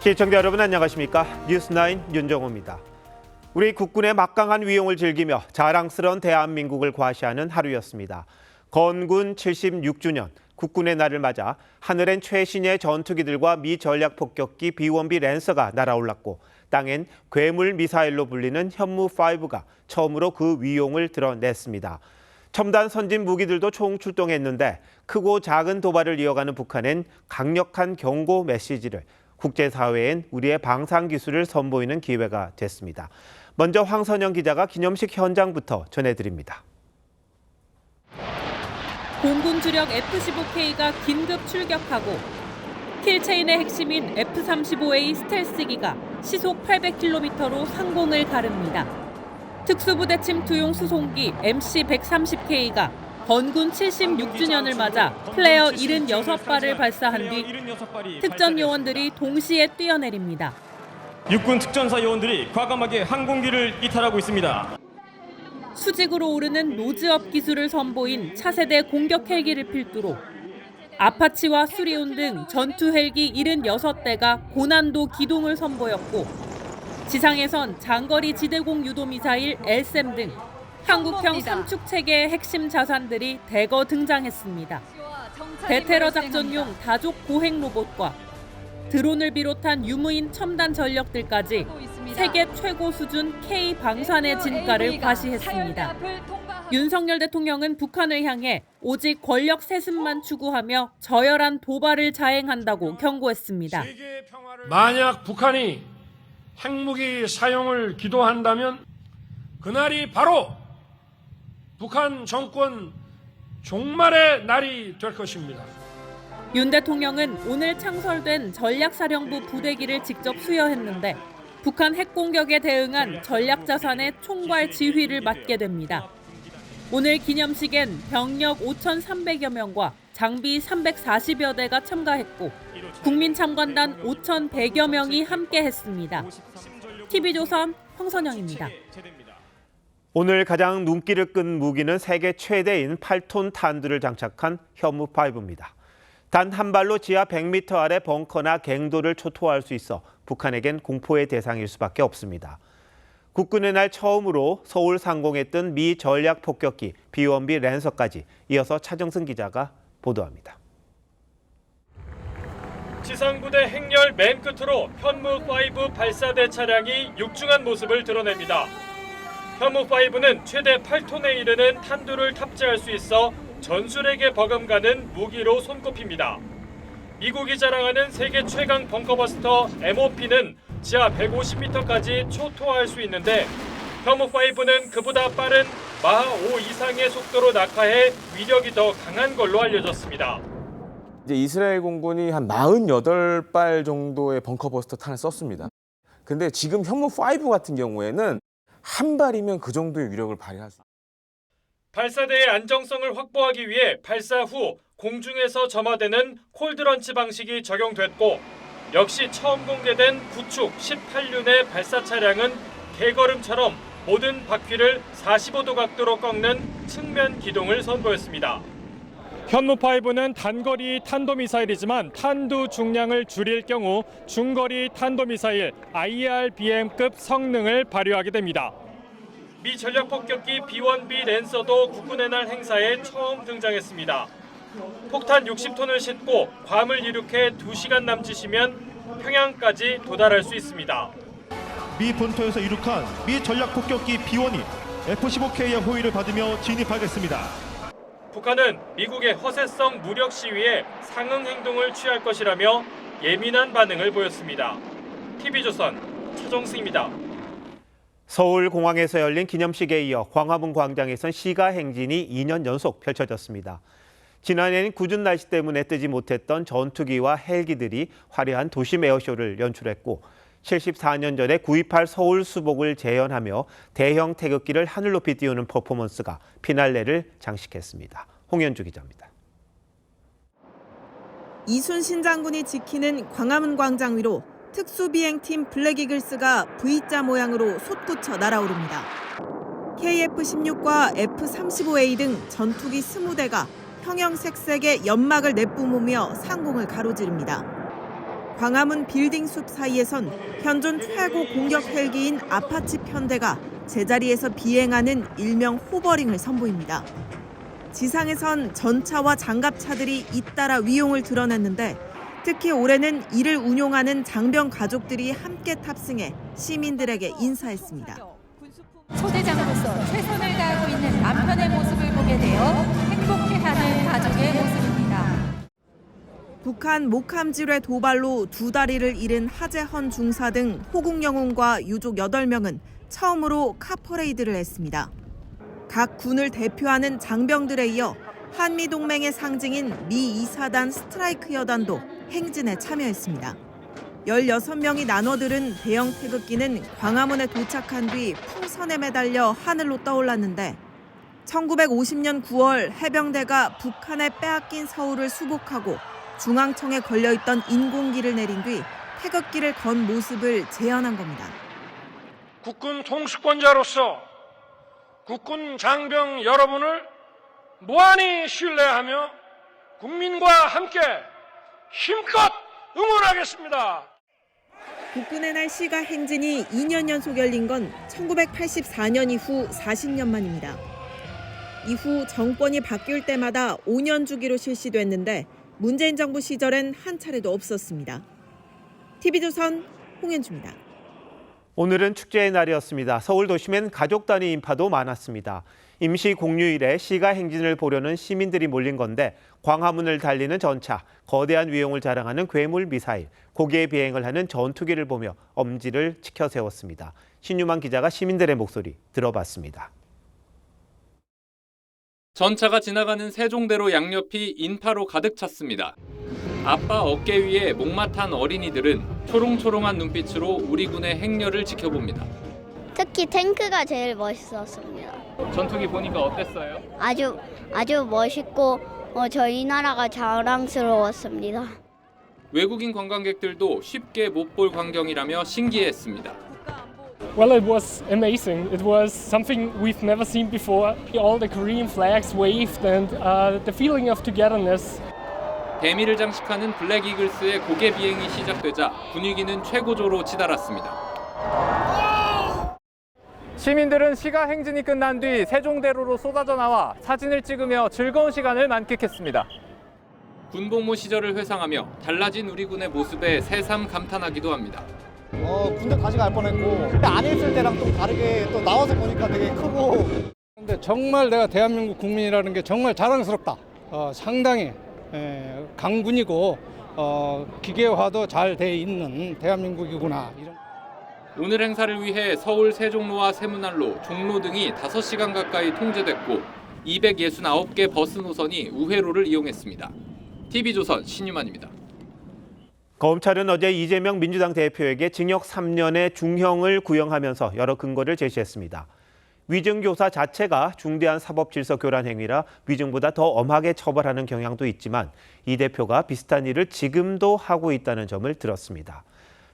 시청자 여러분 안녕하십니까? 뉴스9 윤정호입니다. 우리 국군의 막강한 위용을 즐기며 자랑스러운 대한민국을 과시하는 하루였습니다. 건군 76주년 국군의 날을 맞아 하늘엔 최신의 전투기들과 미 전략폭격기 B-1B 랜서가 날아올랐고 땅엔 괴물 미사일로 불리는 현무5가 처음으로 그 위용을 드러냈습니다. 첨단 선진 무기들도 총출동했는데 크고 작은 도발을 이어가는 북한엔 강력한 경고 메시지를, 국제사회엔 우리의 방산기술을 선보이는 기회가 됐습니다. 먼저 황선영 기자가 기념식 현장부터 전해드립니다. 공군 주력 F-15K가 긴급 출격하고 킬체인의 핵심인 F-35A 스텔스기가 시속 800km로 상공을 가릅니다. 특수부대 침투용 수송기 MC-130K가 건군 76주년을 맞아 플레어 76발을 발사한 뒤 특전 요원들이 동시에 뛰어내립니다. 육군 특전사 요원들이 과감하게 항공기를 이탈하고 있습니다. 수직으로 오르는 노즈업 기술을 선보인 차세대 공격 헬기를 필두로 아파치와 수리온 등 전투 헬기 76대가 고난도 기동을 선보였고 지상에선 장거리 지대공 유도 미사일 LSAM 등 한국형 삼축 체계의 핵심 자산들이 대거 등장했습니다. 대테러 작전용 다족 고행 로봇과 드론을 비롯한 유무인 첨단 전력들까지 세계 최고 수준 K 방산의 진가를 과시했습니다. 윤석열 대통령은 북한을 향해 오직 권력 세습만 추구하며 저열한 도발을 자행한다고 경고했습니다. 만약 북한이 핵무기 사용을 기도한다면 그날이 바로 북한 정권 종말의 날이 될 것입니다. 윤 대통령은 오늘 창설된 전략사령부 부대기를 직접 수여했는데 북한 핵공격에 대응한 전략자산의 총괄 지휘를 맡게 됩니다. 오늘 기념식엔 병력 5,300여 명과 장비 340여 대가 참가했고 국민참관단 5,100여 명이 함께했습니다. TV조선 황선영입니다. 오늘 가장 눈길을 끈 무기는 세계 최대인 8톤 탄두를 장착한 현무5입니다. 단 한 발로 지하 100m 아래 벙커나 갱도를 초토화할 수 있어 북한에겐 공포의 대상일 수밖에 없습니다. 국군의 날 처음으로 서울 상공했던 미 전략 폭격기 B-1B 랜서까지 이어서 차정승 기자가 보도합니다. 지상부대 행렬 맨 끝으로 현무5 발사대 차량이 육중한 모습을 드러냅니다. 현무5는 최대 8톤에 이르는 탄두를 탑재할 수 있어 전술에게 버금가는 무기로 손꼽힙니다. 미국이 자랑하는 세계 최강 벙커버스터 MOP는 지하 150m까지 초토화할 수 있는데 현무5는 그보다 빠른 마하 5 이상의 속도로 낙하해 위력이 더 강한 걸로 알려졌습니다. 이제 이스라엘 공군이 한 48발 정도의 벙커버스터 탄을 썼습니다. 근데 지금 현무5 같은 경우에는 한 발이면 그 정도의 위력을 발휘할 수 있습니다. 발사대의 안정성을 확보하기 위해 발사 후 공중에서 점화되는 콜드런치 방식이 적용됐고 역시 처음 공개된 구축 18륜의 발사 차량은 개걸음처럼 모든 바퀴를 45도 각도로 꺾는 측면 기동을 선보였습니다. 현무5는 단거리 탄도미사일이지만 탄두 중량을 줄일 경우 중거리 탄도미사일 IRBM급 성능을 발휘하게 됩니다. 미 전략폭격기 B-1B 랜서도 국군의 날 행사에 처음 등장했습니다. 폭탄 60톤을 싣고 괌을 이륙해 2시간 남짓이면 평양까지 도달할 수 있습니다. 미 본토에서 이륙한 미 전략폭격기 B-1이 F-15K의 호위를 받으며 진입하겠습니다. 북한은 미국의 허세성 무력 시위에 상응 행동을 취할 것이라며 예민한 반응을 보였습니다. TV조선 차정승입니다. 서울공항에서 열린 기념식에 이어 광화문 광장에선 시가 행진이 2년 연속 펼쳐졌습니다. 지난해엔 궂은 날씨 때문에 뜨지 못했던 전투기와 헬기들이 화려한 도심 에어쇼를 연출했고 74년 전에 구입할 서울 수복을 재현하며 대형 태극기를 하늘 높이 띄우는 퍼포먼스가 피날레를 장식했습니다. 홍현주 기자입니다. 이순신 장군이 지키는 광화문 광장 위로 특수비행팀 블랙이글스가 V자 모양으로 솟구쳐 날아오릅니다. KF-16과 F-35A 등 전투기 20대가 형형색색의 연막을 내뿜으며 상공을 가로지릅니다. 광화문 빌딩 숲 사이에선 현존 최고 공격 헬기인 아파치 편대가 제자리에서 비행하는 일명 호버링을 선보입니다. 지상에선 전차와 장갑차들이 잇따라 위용을 드러냈는데 특히 올해는 이를 운용하는 장병 가족들이 함께 탑승해 시민들에게 인사했습니다. 소대장으로서 최선을 다하고 있는 남편의 모습을 보게 되어 행복해하는 가족의 모습입니다. 북한 목함질의 도발로 2다리를 잃은 하재헌 중사 등 호국 영웅과 유족 8명은 처음으로 카퍼레이드를 했습니다. 각 군을 대표하는 장병들에 이어 한미동맹의 상징인 미 2사단 스트라이크 여단도 행진에 참여했습니다. 16명이 나눠들은 대형 태극기는 광화문에 도착한 뒤 풍선에 매달려 하늘로 떠올랐는데 1950년 9월 해병대가 북한에 빼앗긴 서울을 수복하고 중앙청에 걸려있던 인공기를 내린 뒤 태극기를 건 모습을 재현한 겁니다. 국군 통수권자로서 국군 장병 여러분을 무한히 신뢰하며 국민과 함께 힘껏 응원하겠습니다. 국군의 날 시가 행진이 2년 연속 열린 건 1984년 이후 40년 만입니다. 이후 정권이 바뀔 때마다 5년 주기로 실시됐는데 문재인 정부 시절엔 한 차례도 없었습니다. TV조선 홍현주입니다. 오늘은 축제의 날이었습니다. 서울 도심엔 가족 단위 인파도 많았습니다. 임시 공휴일에 시가 행진을 보려는 시민들이 몰린 건데 광화문을 달리는 전차, 거대한 위용을 자랑하는 괴물 미사일, 고개 비행을 하는 전투기를 보며 엄지를 치켜 세웠습니다. 신유만 기자가 시민들의 목소리 들어봤습니다. 전차가 지나가는 세종대로 양옆이 인파로 가득 찼습니다. 아빠 어깨 위에 목마탄 어린이들은 초롱초롱한 눈빛으로 우리 군의 행렬을 지켜봅니다. 특히 탱크가 제일 멋있었습니다. 전투기 보니까 어땠어요? 아주 멋있고 저희 나라가 자랑스러웠습니다. 외국인 관광객들도 쉽게 못 볼 광경이라며 신기해했습니다. Well, it was amazing. It was something we've never seen before. All the Korean flags waved and the feeling of togetherness. 대미를 장식하는 블랙 이글스의 고개 비행이 시작되자 분위기는 최고조로 치달았습니다. 시민들은 시가 행진이 끝난 뒤 세종대로로 쏟아져 나와 사진을 찍으며 즐거운 시간을 만끽했습니다. 군복무 시절을 회상하며 달라진 우리 군의 모습에 새삼 감탄하기도 합니다. 군대 다시 갈 뻔했고 안에 있을 때랑 또 다르게 또 나와서 보니까 되게 크고. 근데 정말 내가 대한민국 국민이라는 게 정말 자랑스럽다. 상당히 강군이고 기계화도 잘 돼 있는 대한민국이구나. 오늘 행사를 위해 서울 세종로와 세문안로, 종로 등이 5시간 가까이 통제됐고 269개 버스 노선이 우회로를 이용했습니다. TV조선 신유만입니다. 검찰은 어제 이재명 민주당 대표에게 징역 3년의 중형을 구형하면서 여러 근거를 제시했습니다. 위증교사 자체가 중대한 사법질서 교란 행위라 위증보다 더 엄하게 처벌하는 경향도 있지만 이 대표가 비슷한 일을 지금도 하고 있다는 점을 들었습니다.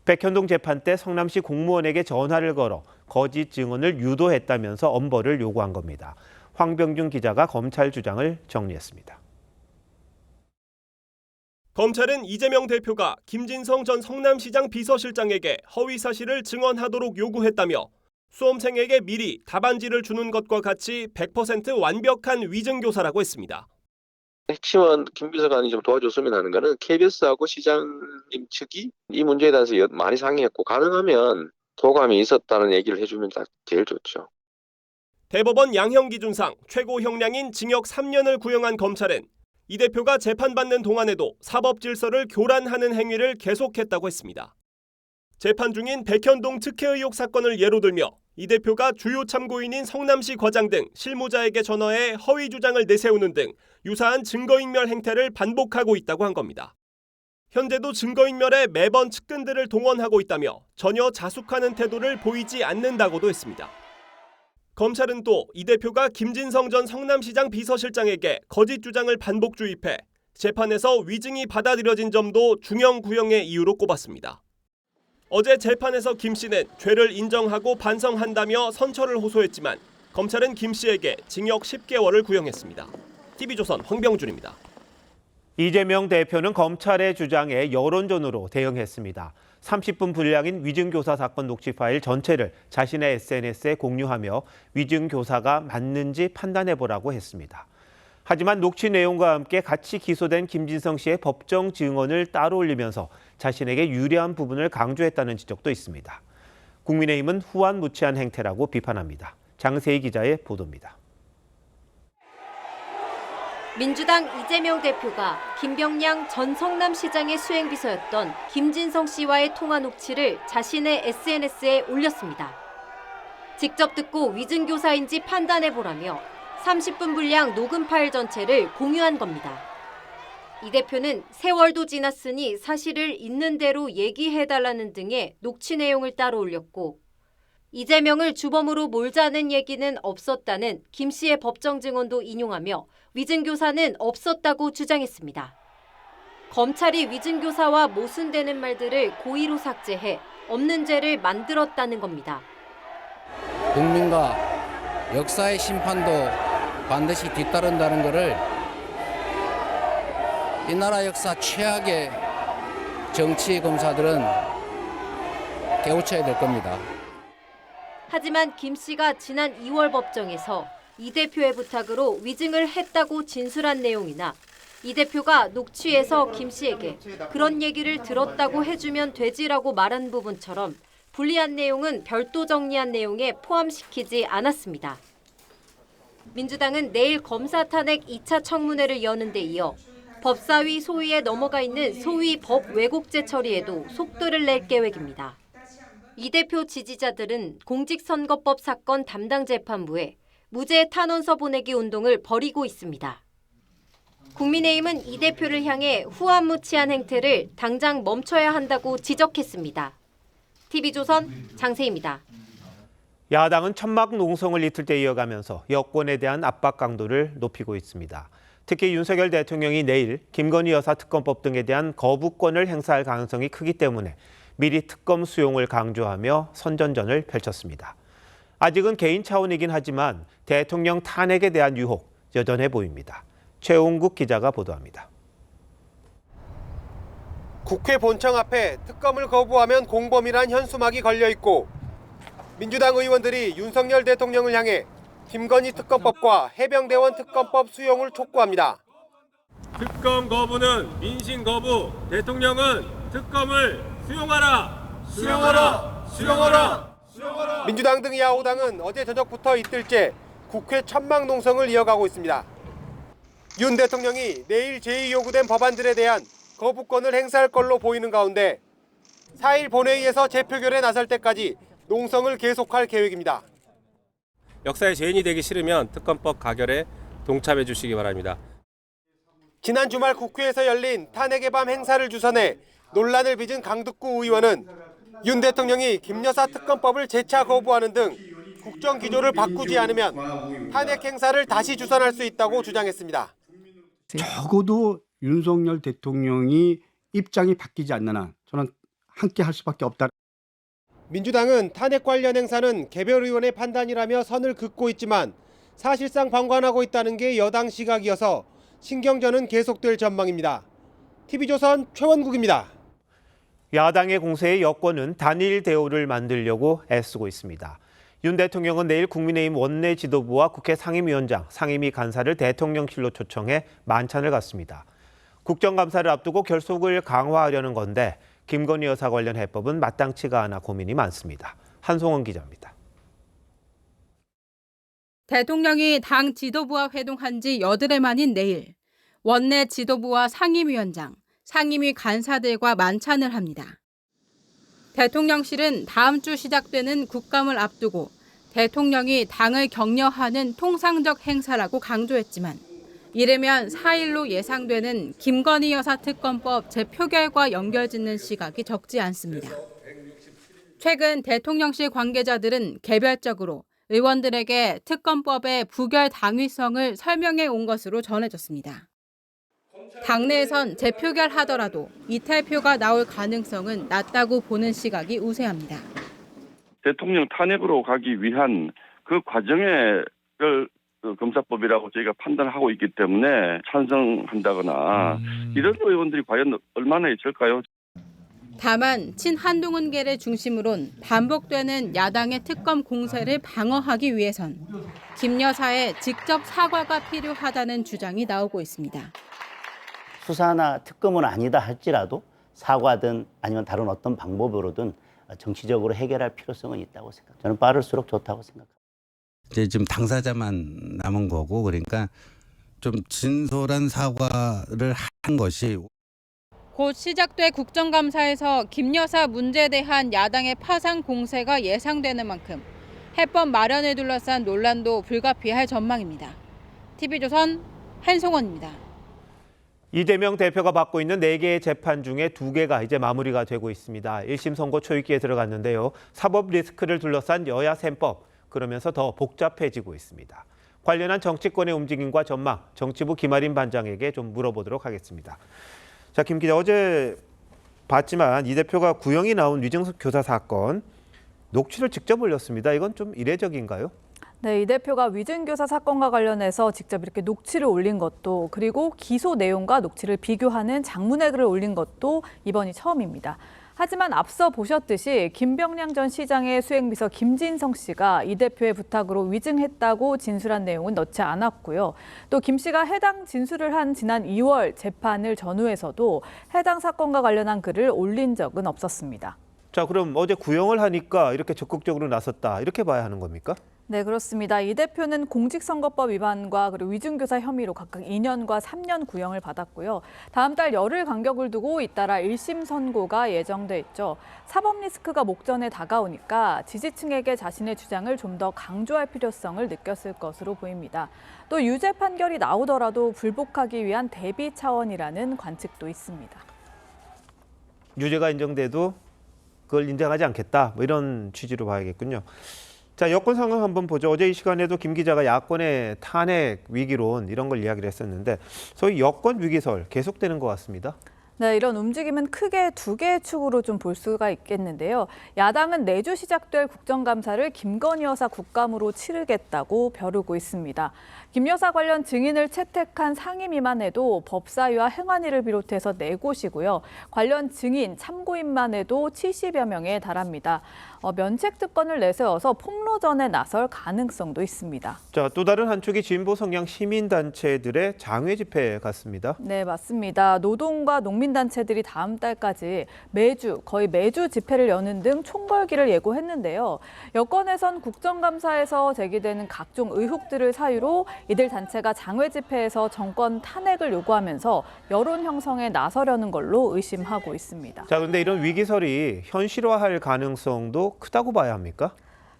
백현동 재판 때 성남시 공무원에게 전화를 걸어 거짓 증언을 유도했다면서 엄벌을 요구한 겁니다. 황병준 기자가 검찰 주장을 정리했습니다. 검찰은 이재명 대표가 김진성 전 성남시장 비서실장에게 허위 사실을 증언하도록 요구했다며 수험생에게 미리 답안지를 주는 것과 같이 100% 완벽한 위증교사라고 했습니다. 핵심은 김 비서관이 좀 도와줬으면 하는 거는 KBS하고 시장님 측이 이 문제에 대해서 많이 상의했고 가능하면 도감이 있었다는 얘기를 해주면 제일 좋죠. 대법원 양형기준상 최고 형량인 징역 3년을 구형한 검찰은 이 대표가 재판받는 동안에도 사법질서를 교란하는 행위를 계속했다고 했습니다. 재판 중인 백현동 특혜 의혹 사건을 예로 들며 이 대표가 주요 참고인인 성남시 과장 등 실무자에게 전화해 허위 주장을 내세우는 등 유사한 증거인멸 행태를 반복하고 있다고 한 겁니다. 현재도 증거인멸에 매번 측근들을 동원하고 있다며 전혀 자숙하는 태도를 보이지 않는다고도 했습니다. 검찰은 또 이 대표가 김진성 전 성남시장 비서실장에게 거짓 주장을 반복 주입해 재판에서 위증이 받아들여진 점도 중형 구형의 이유로 꼽았습니다. 어제 재판에서 김 씨는 죄를 인정하고 반성한다며 선처를 호소했지만 검찰은 김 씨에게 징역 10개월을 구형했습니다. TV조선 황병준입니다. 이재명 대표는 검찰의 주장에 여론전으로 대응했습니다. 30분 분량인 위증교사 사건 녹취 파일 전체를 자신의 SNS에 공유하며 위증교사가 맞는지 판단해보라고 했습니다. 하지만 녹취 내용과 함께 같이 기소된 김진성 씨의 법정 증언을 따로 올리면서 자신에게 유리한 부분을 강조했다는 지적도 있습니다. 국민의힘은 후안무치한 행태라고 비판합니다. 장세희 기자의 보도입니다. 민주당 이재명 대표가 김병량 전 성남시장의 수행비서였던 김진성 씨와의 통화 녹취를 자신의 SNS에 올렸습니다. 직접 듣고 위증교사인지 판단해보라며 30분 분량 녹음 파일 전체를 공유한 겁니다. 이 대표는 세월도 지났으니 사실을 있는 대로 얘기해달라는 등의 녹취 내용을 따로 올렸고 이재명을 주범으로 몰자는 얘기는 없었다는 김 씨의 법정 증언도 인용하며 위증교사는 없었다고 주장했습니다. 검찰이 위증교사와 모순되는 말들을 고의로 삭제해 없는 죄를 만들었다는 겁니다. 국민과 역사의 심판도 반드시 뒤따른다는 것을 이 나라 역사 최악의 정치 검사들은 깨우쳐야 될 겁니다. 하지만 김 씨가 지난 2월 법정에서 이 대표의 부탁으로 위증을 했다고 진술한 내용이나 이 대표가 녹취에서 김 씨에게 그런 얘기를 들었다고 해주면 되지라고 말한 부분처럼 불리한 내용은 별도 정리한 내용에 포함시키지 않았습니다. 민주당은 내일 검사 탄핵 2차 청문회를 여는 데 이어 법사위 소위에 넘어가 있는 소위 법 왜곡죄 처리에도 속도를 낼 계획입니다. 이 대표 지지자들은 공직선거법 사건 담당 재판부에 무죄 탄원서 보내기 운동을 벌이고 있습니다. 국민의힘은 이 대표를 향해 후안무치한 행태를 당장 멈춰야 한다고 지적했습니다. TV조선 장세희입니다. 야당은 천막 농성을 이틀 때 이어가면서 여권에 대한 압박 강도를 높이고 있습니다. 특히 윤석열 대통령이 내일 김건희 여사 특검법 등에 대한 거부권을 행사할 가능성이 크기 때문에 미리 특검 수용을 강조하며 선전전을 펼쳤습니다. 아직은 개인 차원이긴 하지만 대통령 탄핵에 대한 유혹 여전해 보입니다. 최홍국 기자가 보도합니다. 국회 본청 앞에 특검을 거부하면 공범이란 현수막이 걸려 있고 민주당 의원들이 윤석열 대통령을 향해 김건희 특검법과 해병대원 특검법 수용을 촉구합니다. 특검 거부는 민심 거부. 대통령은 특검을 수용하라. 수용하라. 수용하라. 수용하라. 민주당 등 야호당은 어제 저녁부터 이틀째 국회 천막 농성을 이어가고 있습니다. 윤 대통령이 내일 제2요구된 법안들에 대한 거부권을 행사할 걸로 보이는 가운데 4일 본회의에서 재표결에 나설 때까지 농성을 계속할 계획입니다. 역사의 죄인이 되기 싫으면 특검법 가결에 동참해 주시기 바랍니다. 지난 주말 국회에서 열린 탄핵의 밤 행사를 주선해 논란을 빚은 강득구 의원은 윤 대통령이 김 여사 특검법을 재차 거부하는 등 국정 기조를 바꾸지 않으면 탄핵 행사를 다시 주선할 수 있다고 주장했습니다. 적어도 윤석열 대통령이 입장이 바뀌지 않는 한 저는 함께 할 수밖에 없다. 민주당은 탄핵 관련 행사는 개별 의원의 판단이라며 선을 긋고 있지만 사실상 방관하고 있다는 게 여당 시각이어서 신경전은 계속될 전망입니다. TV조선 최원국입니다. 야당의 공세에 여권은 단일 대우를 만들려고 애쓰고 있습니다. 윤 대통령은 내일 국민의힘 원내 지도부와 국회 상임위원장, 상임위 간사를 대통령실로 초청해 만찬을 갖습니다. 국정감사를 앞두고 결속을 강화하려는 건데 김건희 여사 관련 해법은 마땅치가 않아 고민이 많습니다. 한송은 기자입니다. 대통령이 당 지도부와 회동한 지 여드레 만인 내일 원내 지도부와 상임위원장, 상임위 간사들과 만찬을 합니다. 대통령실은 다음 주 시작되는 국감을 앞두고 대통령이 당을 격려하는 통상적 행사라고 강조했지만 이르면 4일로 예상되는 김건희 여사 특검법 재표결과 연결짓는 시각이 적지 않습니다. 최근 대통령실 관계자들은 개별적으로 의원들에게 특검법의 부결 당위성을 설명해 온 것으로 전해졌습니다. 당내에선 재표결하더라도 이탈표가 나올 가능성은 낮다고 보는 시각이 우세합니다. 대통령 탄핵으로 가기 위한 그 과정을 검사법이라고 저희가 판단하고 있기 때문에 찬성한다거나 이런 의원들이 과연 얼마나 있을까요? 다만 친한동훈계를 중심으론 반복되는 야당의 특검 공세를 방어하기 위해선 김 여사의 직접 사과가 필요하다는 주장이 나오고 있습니다. 수사나 특검은 아니다 할지라도 사과든 아니면 다른 어떤 방법으로든 정치적으로 해결할 필요성은 있다고 생각합니다. 저는 빠를수록 좋다고 생각합니다. 이제 지금 당사자만 남은 거고 그러니까 좀 진솔한 사과를 한 것이 곧 시작될 국정감사에서 김 여사 문제에 대한 야당의 파상 공세가 예상되는 만큼 해법 마련을 둘러싼 논란도 불가피할 전망입니다. TV조선 한송원입니다. 이재명 대표가 받고 있는 4개의 재판 중에 2개가 이제 마무리가 되고 있습니다. 1심 선고 초읽기에 들어갔는데요. 사법 리스크를 둘러싼 여야 셈법, 그러면서 더 복잡해지고 있습니다. 관련한 정치권의 움직임과 전망, 정치부 김아린 반장에게 좀 물어보도록 하겠습니다. 자, 김 기자, 어제 봤지만 이 대표가 구형이 나온 위증 교사 사건 녹취를 직접 올렸습니다. 이건 좀 이례적인가요? 네, 이 대표가 위증교사 사건과 관련해서 직접 이렇게 녹취를 올린 것도, 그리고 기소 내용과 녹취를 비교하는 장문의 글을 올린 것도 이번이 처음입니다. 하지만 앞서 보셨듯이 김병량 전 시장의 수행비서 김진성 씨가 이 대표의 부탁으로 위증했다고 진술한 내용은 넣지 않았고요. 또 김 씨가 해당 진술을 한 지난 2월 재판을 전후에서도 해당 사건과 관련한 글을 올린 적은 없었습니다. 자, 그럼 어제 구형을 하니까 이렇게 적극적으로 나섰다, 이렇게 봐야 하는 겁니까? 네, 그렇습니다. 이 대표는 공직선거법 위반과 그리고 위증교사 혐의로 각각 2년과 3년 구형을 받았고요. 다음 달 열흘 간격을 두고 잇따라 1심 선고가 예정돼 있죠. 사법 리스크가 목전에 다가오니까 지지층에게 자신의 주장을 좀 더 강조할 필요성을 느꼈을 것으로 보입니다. 또 유죄 판결이 나오더라도 불복하기 위한 대비 차원이라는 관측도 있습니다. 유죄가 인정돼도 그걸 인정하지 않겠다, 뭐 이런 취지로 봐야겠군요. 자, 여권 상황 한번 보죠. 어제 이 시간에도 김 기자가 야권의 탄핵 위기론 이런 걸 이야기를 했었는데 소위 여권 위기설 계속되는 것 같습니다. 네, 이런 움직임은 크게 2개의 축으로 좀 볼 수가 있겠는데요. 야당은 내주 시작될 국정감사를 김건희 여사 국감으로 치르겠다고 벼르고 있습니다. 김 여사 관련 증인을 채택한 상임위만 해도 법사위와 행안위를 비롯해서 4곳이고요. 관련 증인, 참고인만 해도 70여 명에 달합니다. 면책 특권을 내세워서 폭로전에 나설 가능성도 있습니다. 자, 또 다른 한 축이 진보 성향 시민단체들의 장외 집회에 갔습니다. 네, 맞습니다. 노동과 농민단체들이 다음 달까지 거의 매주 집회를 여는 등 총궐기를 예고했는데요. 여권에선 국정감사에서 제기되는 각종 의혹들을 사유로 이들 단체가 장외 집회에서 정권 탄핵을 요구하면서 여론 형성에 나서려는 걸로 의심하고 있습니다. 자, 그런데 이런 위기설이 현실화할 가능성도 크다고 봐야 합니까?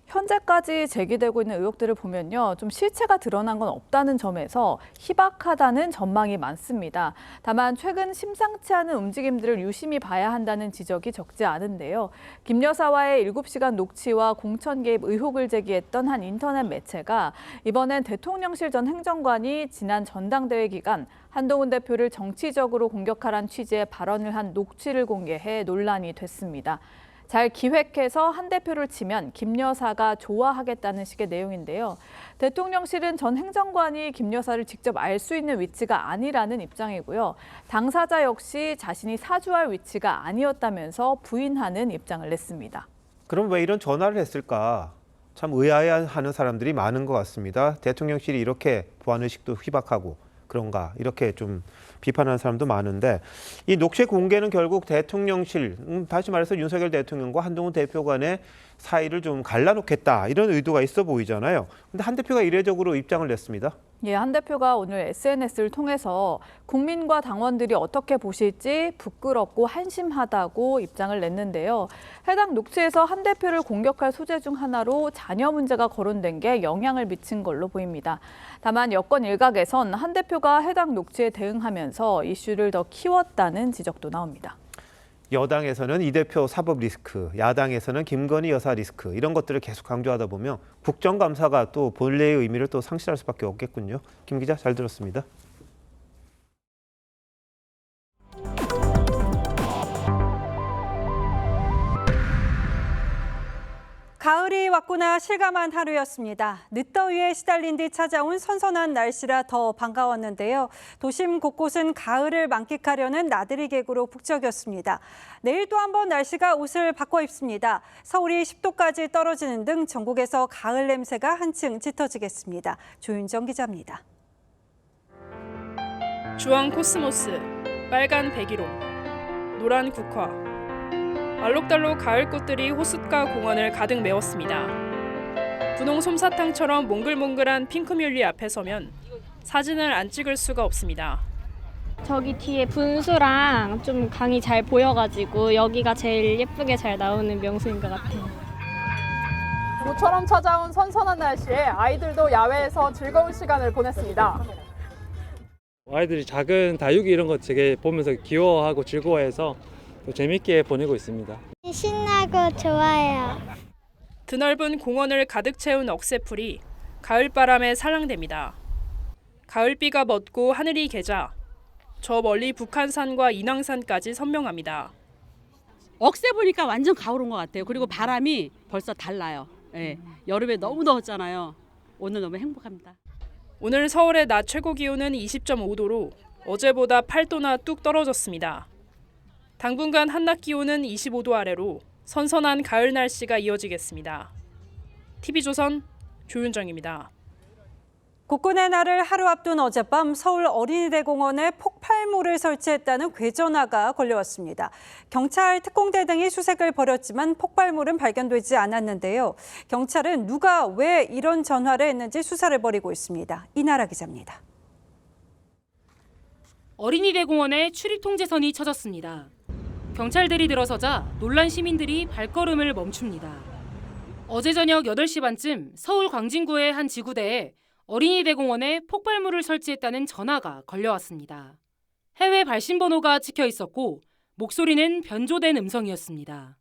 현재까지 제기되고 있는 의혹들을 보면요, 좀 실체가 드러난 건 없다는 점에서 희박하다는 전망이 많습니다. 다만 최근 심상치 않은 움직임들을 유심히 봐야 한다는 지적이 적지 않은데요. 김 여사와의 7시간 녹취와 공천 개입 의혹을 제기했던 한 인터넷 매체가 이번엔 대통령실 전 행정관이 지난 전당대회 기간 한동훈 대표를 정치적으로 공격하란 취지의 발언을 한 녹취를 공개해 논란이 됐습니다. 잘 기획해서 한 대표를 치면 김 여사가 좋아하겠다는 식의 내용인데요. 대통령실은 전 행정관이 김 여사를 직접 알 수 있는 위치가 아니라는 입장이고요. 당사자 역시 자신이 사주할 위치가 아니었다면서 부인하는 입장을 냈습니다. 그럼 왜 이런 전화를 했을까? 참 의아해하는 사람들이 많은 것 같습니다. 대통령실이 이렇게 보안의식도 희박하고 그런가, 이렇게 좀 비판하는 사람도 많은데, 이 녹취 공개는 결국 대통령실, 다시 말해서 윤석열 대통령과 한동훈 대표 간의 사이를 좀 갈라놓겠다, 이런 의도가 있어 보이잖아요. 근데 한 대표가 이례적으로 입장을 냈습니다. 예, 한 대표가 오늘 SNS를 통해서 국민과 당원들이 어떻게 보실지 부끄럽고 한심하다고 입장을 냈는데요. 해당 녹취에서 한 대표를 공격할 소재 중 하나로 자녀 문제가 거론된 게 영향을 미친 걸로 보입니다. 다만 여권 일각에선 한 대표가 해당 녹취에 대응하면서 이슈를 더 키웠다는 지적도 나옵니다. 여당에서는 이 대표 사법 리스크, 야당에서는 김건희 여사 리스크, 이런 것들을 계속 강조하다 보면 국정감사가 또 본래의 의미를 또 상실할 수밖에 없겠군요. 김 기자, 잘 들었습니다. 가을이 왔구나 실감한 하루였습니다. 늦더위에 시달린 뒤 찾아온 선선한 날씨라 더 반가웠는데요. 도심 곳곳은 가을을 만끽하려는 나들이 객으로 북적였습니다. 내일 또 한 번 날씨가 옷을 바꿔 입습니다. 서울이 10도까지 떨어지는 등 전국에서 가을 냄새가 한층 짙어지겠습니다. 조윤정 기자입니다. 주황 코스모스, 빨간 백일홍, 노란 국화, 알록달록 가을 꽃들이 호숫가 공원을 가득 메웠습니다. 분홍 솜사탕처럼 몽글몽글한 핑크뮬리 앞에 서면 사진을 안 찍을 수가 없습니다. 저기 뒤에 분수랑 좀 강이 잘 보여가지고 여기가 제일 예쁘게 잘 나오는 명소인 것 같아요. 모처럼 찾아온 선선한 날씨에 아이들도 야외에서 즐거운 시간을 보냈습니다. 아이들이 작은 다육이 이런 거 되게 보면서 귀여워하고 즐거워해서 또 재밌게 보내고 있습니다. 신나고 좋아요. 드넓은 공원을 가득 채운 억새풀이 가을바람에 살랑댑니다. 가을비가 멎고 하늘이 개자 저 멀리 북한산과 인왕산까지 선명합니다. 억새 보니까 완전 가을 온 것 같아요. 그리고 바람이 벌써 달라요. 예, 여름에 너무 더웠잖아요. 오늘 너무 행복합니다. 오늘 서울의 낮 최고 기온은 20.5도로 어제보다 8도나 뚝 떨어졌습니다. 당분간 한낮 기온은 25도 아래로 선선한 가을 날씨가 이어지겠습니다. TV조선 조윤정입니다. 국군의 날을 하루 앞둔 어젯밤 서울 어린이대공원에 폭발물을 설치했다는 괴전화가 걸려왔습니다. 경찰, 특공대 등이 수색을 벌였지만 폭발물은 발견되지 않았는데요. 경찰은 누가 왜 이런 전화를 했는지 수사를 벌이고 있습니다. 이나라 기자입니다. 어린이대공원에 출입 통제선이 쳐졌습니다. 경찰들이 들어서자 놀란 시민들이 발걸음을 멈춥니다. 어제 저녁 8시 반쯤 서울 광진구의 한 지구대에 어린이대공원에 폭발물을 설치했다는 전화가 걸려왔습니다. 해외 발신번호가 찍혀 있었고 목소리는 변조된 음성이었습니다.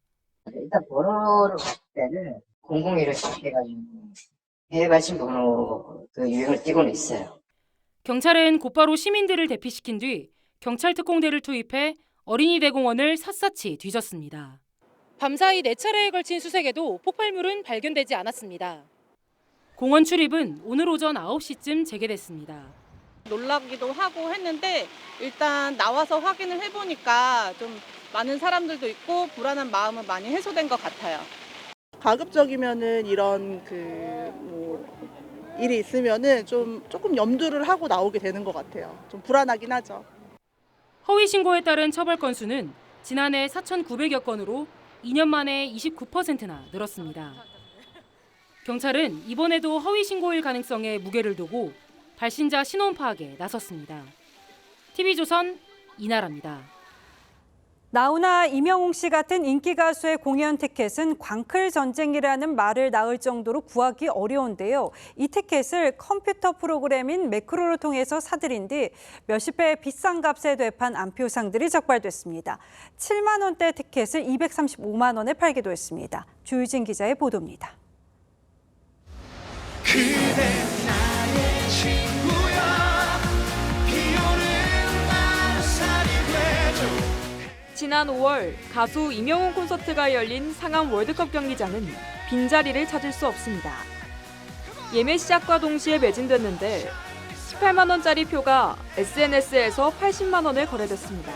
일단 번호를 봤을 때는 001을 시작해가지고 해외 발신번호 그 유형을 띄고는 있어요. 경찰은 곧바로 시민들을 대피시킨 뒤 경찰 특공대를 투입해 어린이대공원을 샅샅이 뒤졌습니다. 밤사이 4차례에 걸친 수색에도 폭발물은 발견되지 않았습니다. 공원 출입은 오늘 오전 9시쯤 재개됐습니다. 놀라기도 하고 했는데 일단 나와서 확인을 해보니까 좀 많은 사람들도 있고 불안한 마음은 많이 해소된 것 같아요. 가급적이면은 이런 일이 있으면은 조금 염두를 하고 나오게 되는 것 같아요. 좀 불안하긴 하죠. 허위 신고에 따른 처벌 건수는 지난해 4,900여 건으로 2년 만에 29%나 늘었습니다. 경찰은 이번에도 허위 신고일 가능성에 무게를 두고 발신자 신원 파악에 나섰습니다. TV조선 이나라입니다. 나훈아, 임영웅 씨 같은 인기 가수의 공연 티켓은 광클 전쟁이라는 말을 낳을 정도로 구하기 어려운데요. 이 티켓을 컴퓨터 프로그램인 매크로를 통해서 사들인 뒤 몇십 배 비싼 값에 되판 안표상들이 적발됐습니다. 7만 원대 티켓을 235만 원에 팔기도 했습니다. 주유진 기자의 보도입니다. 그대 나의 친구야 비오는 하늘살이 되죠. 지난 5월 가수 임영웅 콘서트가 열린 상암 월드컵 경기장은 빈자리를 찾을 수 없습니다. 예매 시작과 동시에 매진됐는데 18만 원짜리 표가 SNS에서 80만 원에 거래됐습니다.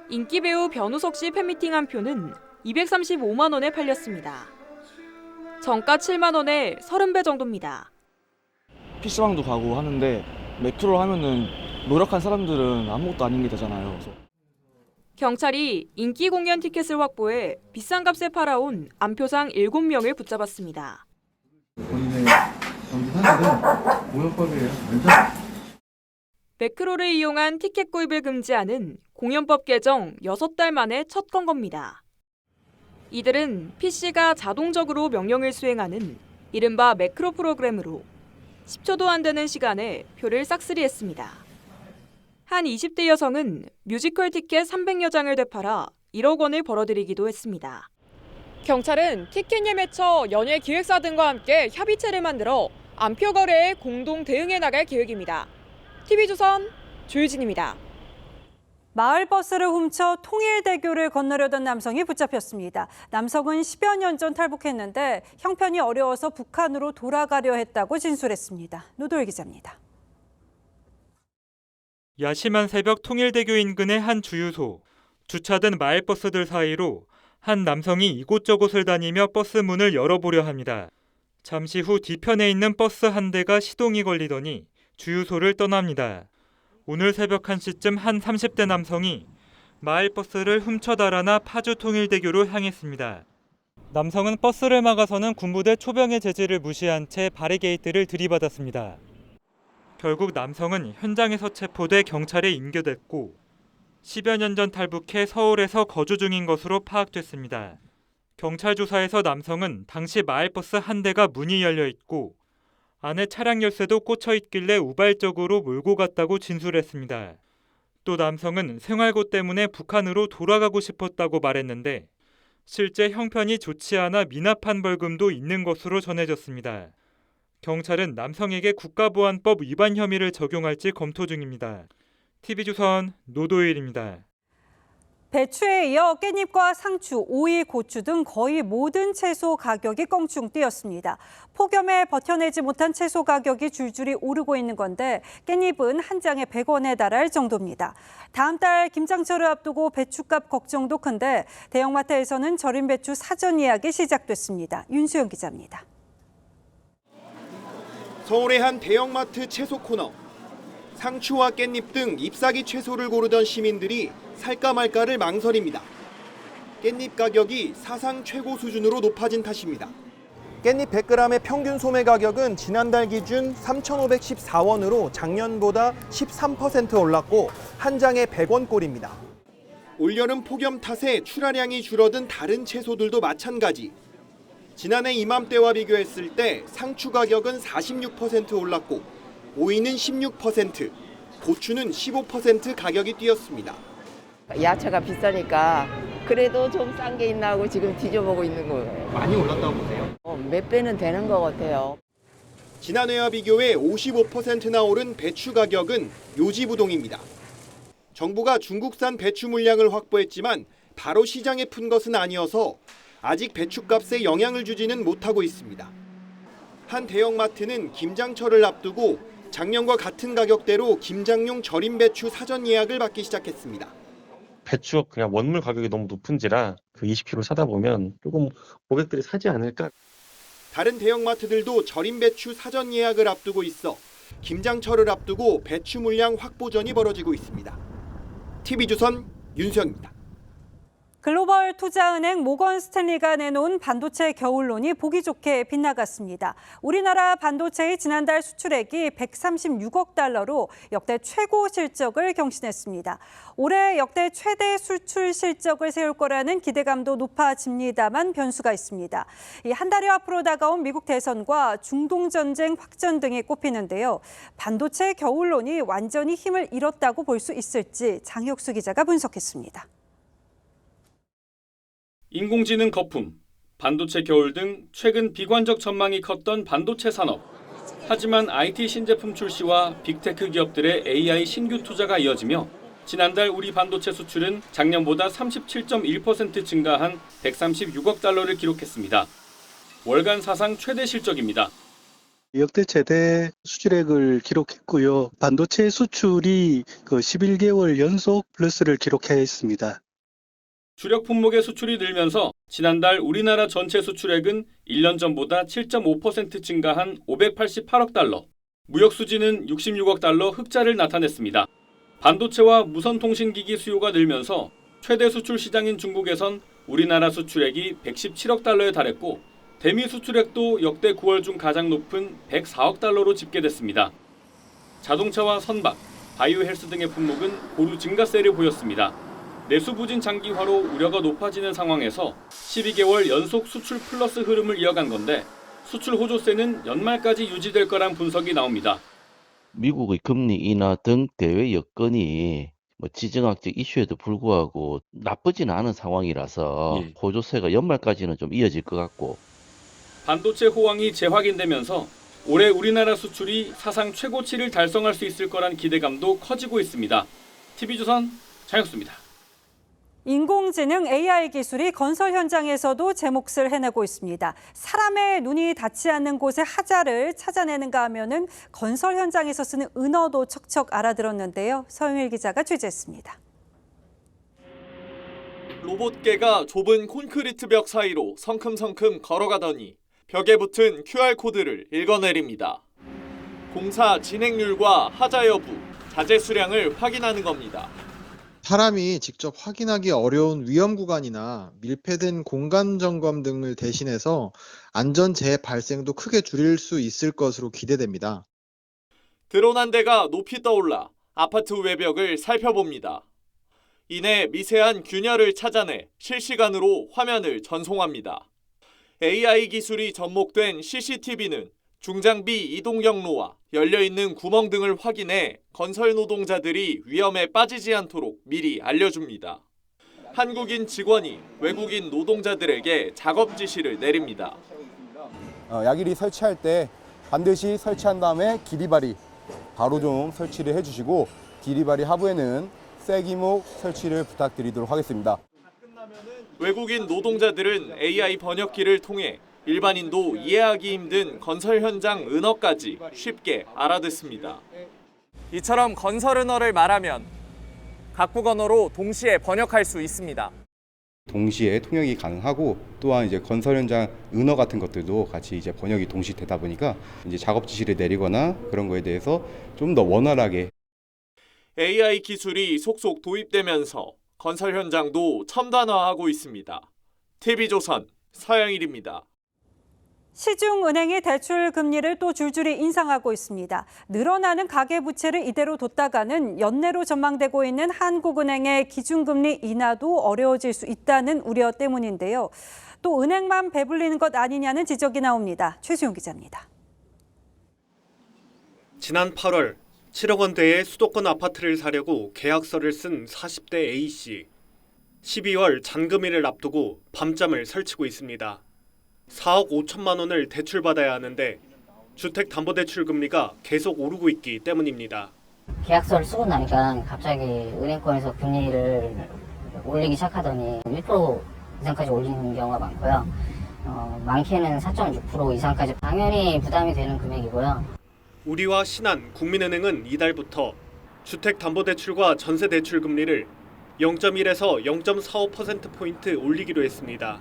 인기 배우 변우석 씨 팬미팅 한 표는 235만 원에 팔렸습니다. 정가 7만 원에 30배 정도입니다. PC방도 가고 하는데 매크로 하면은 노력한 사람들은 아무것도 아닌 게 되잖아요. 경찰이 인기 공연 티켓을 확보해 비싼 값에 팔아온 안표상 7명을 붙잡았습니다. 본인의 경기사실은 공연법이에요. 매크로를 이용한 티켓 구입을 금지하는 공연법 개정 6달 만에 첫 건겁니다. 이들은 PC가 자동적으로 명령을 수행하는 이른바 매크로 프로그램으로 10초도 안 되는 시간에 표를 싹쓸이했습니다. 한 20대 여성은 뮤지컬 티켓 300여 장을 되팔아 1억 원을 벌어들이기도 했습니다. 경찰은 티켓 예매처 연예 기획사 등과 함께 협의체를 만들어 안표 거래에 공동 대응해 나갈 계획입니다. TV조선 조유진입니다. 마을버스를 훔쳐 통일대교를 건너려던 남성이 붙잡혔습니다. 남성은 10여 년 전 탈북했는데 형편이 어려워서 북한으로 돌아가려 했다고 진술했습니다. 노도일 기자입니다. 야심한 새벽 통일대교 인근의 한 주유소. 주차된 마을버스들 사이로 한 남성이 이곳저곳을 다니며 버스 문을 열어보려 합니다. 잠시 후 뒤편에 있는 버스 한 대가 시동이 걸리더니 주유소를 떠납니다. 오늘 새벽 1시쯤 한 30대 남성이 마을버스를 훔쳐 달아나 파주 통일대교로 향했습니다. 남성은 버스를 막아서는 군부대 초병의 제지를 무시한 채 바리게이트를 들이받았습니다. 결국 남성은 현장에서 체포돼 경찰에 인계됐고 10여 년 전 탈북해 서울에서 거주 중인 것으로 파악됐습니다. 경찰 조사에서 남성은 당시 마을버스 한 대가 문이 열려 있고 안에 차량 열쇠도 꽂혀 있길래 우발적으로 몰고 갔다고 진술했습니다. 또 남성은 생활고 때문에 북한으로 돌아가고 싶었다고 말했는데 실제 형편이 좋지 않아 미납한 벌금도 있는 것으로 전해졌습니다. 경찰은 남성에게 국가보안법 위반 혐의를 적용할지 검토 중입니다. TV조선 노도일입니다. 배추에 이어 깻잎과 상추, 오이, 고추 등 거의 모든 채소 가격이 껑충 뛰었습니다. 폭염에 버텨내지 못한 채소 가격이 줄줄이 오르고 있는 건데 깻잎은 한 장에 100원에 달할 정도입니다. 다음 달 김장철을 앞두고 배추값 걱정도 큰데 대형마트에서는 절임 배추 사전 예약이 시작됐습니다. 윤수영 기자입니다. 서울의 한 대형마트 채소 코너. 상추와 깻잎 등 잎사귀 채소를 고르던 시민들이 살까 말까를 망설입니다. 깻잎 가격이 사상 최고 수준으로 높아진 탓입니다. 깻잎 100g의 평균 소매 가격은 지난달 기준 3,514원으로 작년보다 13% 올랐고 한 장에 100원꼴입니다. 올여름 폭염 탓에 출하량이 줄어든 다른 채소들도 마찬가지. 지난해 이맘때와 비교했을 때 상추 가격은 46% 올랐고 오이는 16%, 고추는 15% 가격이 뛰었습니다. 야채가 비싸니까 그래도 좀 싼 게 있나 하고 지금 뒤져보고 있는 거예요. 많이 올랐다고 보세요? 몇 배는 되는 것 같아요. 지난해와 비교해 55%나 오른 배추 가격은 요지부동입니다. 정부가 중국산 배추 물량을 확보했지만 바로 시장에 푼 것은 아니어서 아직 배추값에 영향을 주지는 못하고 있습니다. 한 대형마트는 김장철을 앞두고 작년과 같은 가격대로 김장용 절임 배추 사전 예약을 받기 시작했습니다. 배추 그냥 원물 가격이 너무 높은지라 그 20kg 사다 보면 조금 고객들이 사지 않을까. 다른 대형마트들도 절임 배추 사전 예약을 앞두고 있어 김장철을 앞두고 배추 물량 확보전이 벌어지고 있습니다. TV조선 윤수영입니다. 글로벌 투자은행 모건 스탠리가 내놓은 반도체 겨울론이 보기 좋게 빗나갔습니다. 우리나라 반도체의 지난달 수출액이 136억 달러로 역대 최고 실적을 경신했습니다. 올해 역대 최대 수출 실적을 세울 거라는 기대감도 높아집니다만 변수가 있습니다. 한 달여 앞으로 다가온 미국 대선과 중동 전쟁 확전 등이 꼽히는데요. 반도체 겨울론이 완전히 힘을 잃었다고 볼 수 있을지 장혁수 기자가 분석했습니다. 인공지능 거품, 반도체 겨울 등 최근 비관적 전망이 컸던 반도체 산업. 하지만 IT 신제품 출시와 빅테크 기업들의 AI 신규 투자가 이어지며 지난달 우리 반도체 수출은 작년보다 37.1% 증가한 136억 달러를 기록했습니다. 월간 사상 최대 실적입니다. 역대 최대 수출액을 기록했고요. 반도체 수출이 11개월 연속 플러스를 기록했습니다. 주력 품목의 수출이 늘면서 지난달 우리나라 전체 수출액은 1년 전보다 7.5% 증가한 588억 달러, 무역 수지는 66억 달러 흑자를 나타냈습니다. 반도체와 무선통신기기 수요가 늘면서 최대 수출 시장인 중국에선 우리나라 수출액이 117억 달러에 달했고 대미 수출액도 역대 9월 중 가장 높은 104억 달러로 집계됐습니다. 자동차와 선박, 바이오 헬스 등의 품목은 고루 증가세를 보였습니다. 내수 부진 장기화로 우려가 높아지는 상황에서 12개월 연속 수출 플러스 흐름을 이어간 건데 수출 호조세는 연말까지 유지될 거란 분석이 나옵니다. 미국의 금리 인하 등 대외 여건이 지정학적 이슈에도 불구하고 나쁘지는 않은 상황이라서 호조세가 연말까지는 좀 이어질 것 같고. 반도체 호황이 재확인되면서 올해 우리나라 수출이 사상 최고치를 달성할 수 있을 거란 기대감도 커지고 있습니다. TV조선 장혁수입니다. 인공지능 AI 기술이 건설 현장에서도 제 몫을 해내고 있습니다. 사람의 눈이 닿지 않는 곳의 하자를 찾아내는가 하면은 건설 현장에서 쓰는 은어도 척척 알아들었는데요. 서영일 기자가 취재했습니다. 로봇개가 좁은 콘크리트 벽 사이로 성큼성큼 걸어가더니 벽에 붙은 QR코드를 읽어내립니다. 공사 진행률과 하자 여부, 자재 수량을 확인하는 겁니다. 사람이 직접 확인하기 어려운 위험 구간이나 밀폐된 공간 점검 등을 대신해서 안전 재발생도 크게 줄일 수 있을 것으로 기대됩니다. 드론 한 대가 높이 떠올라 아파트 외벽을 살펴봅니다. 이내 미세한 균열을 찾아내 실시간으로 화면을 전송합니다. AI 기술이 접목된 CCTV는 중장비 이동 경로와 열려있는 구멍 등을 확인해 건설 노동자들이 위험에 빠지지 않도록 미리 알려줍니다. 한국인 직원이 외국인 노동자들에게 작업 지시를 내립니다. 야기리 설치할 때 반드시 설치한 다음에 기리바리 바로 좀 설치를 해주시고 기리바리 하부에는 쐐기목 설치를 부탁드리도록 하겠습니다. 외국인 노동자들은 AI 번역기를 통해 일반인도 이해하기 힘든 건설 현장 은어까지 쉽게 알아듣습니다. 이처럼 건설 은어를 말하면 각국 언어로 동시에 번역할 수 있습니다. 동시에 통역이 가능하고 또한 이제 건설 현장 은어 같은 것들도 같이 이제 번역이 동시되다 보니까 이제 작업 지시를 내리거나 그런 거에 대해서 좀 더 원활하게 AI 기술이 속속 도입되면서 건설 현장도 첨단화하고 있습니다. TV조선 서영일입니다. 시중은행이 대출 금리를 또 줄줄이 인상하고 있습니다. 늘어나는 가계부채를 이대로 뒀다가는 연내로 전망되고 있는 한국은행의 기준금리 인하도 어려워질 수 있다는 우려 때문인데요. 또 은행만 배불리는 것 아니냐는 지적이 나옵니다. 최수용 기자입니다. 지난 8월 7억 원대의 수도권 아파트를 사려고 계약서를 쓴 40대 A씨. 12월 잔금일을 앞두고 밤잠을 설치고 있습니다. 4억 5천만 원을 대출받아야 하는데 주택담보대출 금리가 계속 오르고 있기 때문입니다. 계약서를 쓰고 나니까 갑자기 은행권에서 금리를 올리기 시작하더니 1% 이상까지 올리는 경우가 많고요. 많게는 4.6% 이상까지 당연히 부담이 되는 금액이고요. 우리와 신한, 국민은행은 이달부터 주택담보대출과 전세대출 금리를 0.1에서 0.45%포인트 올리기로 했습니다.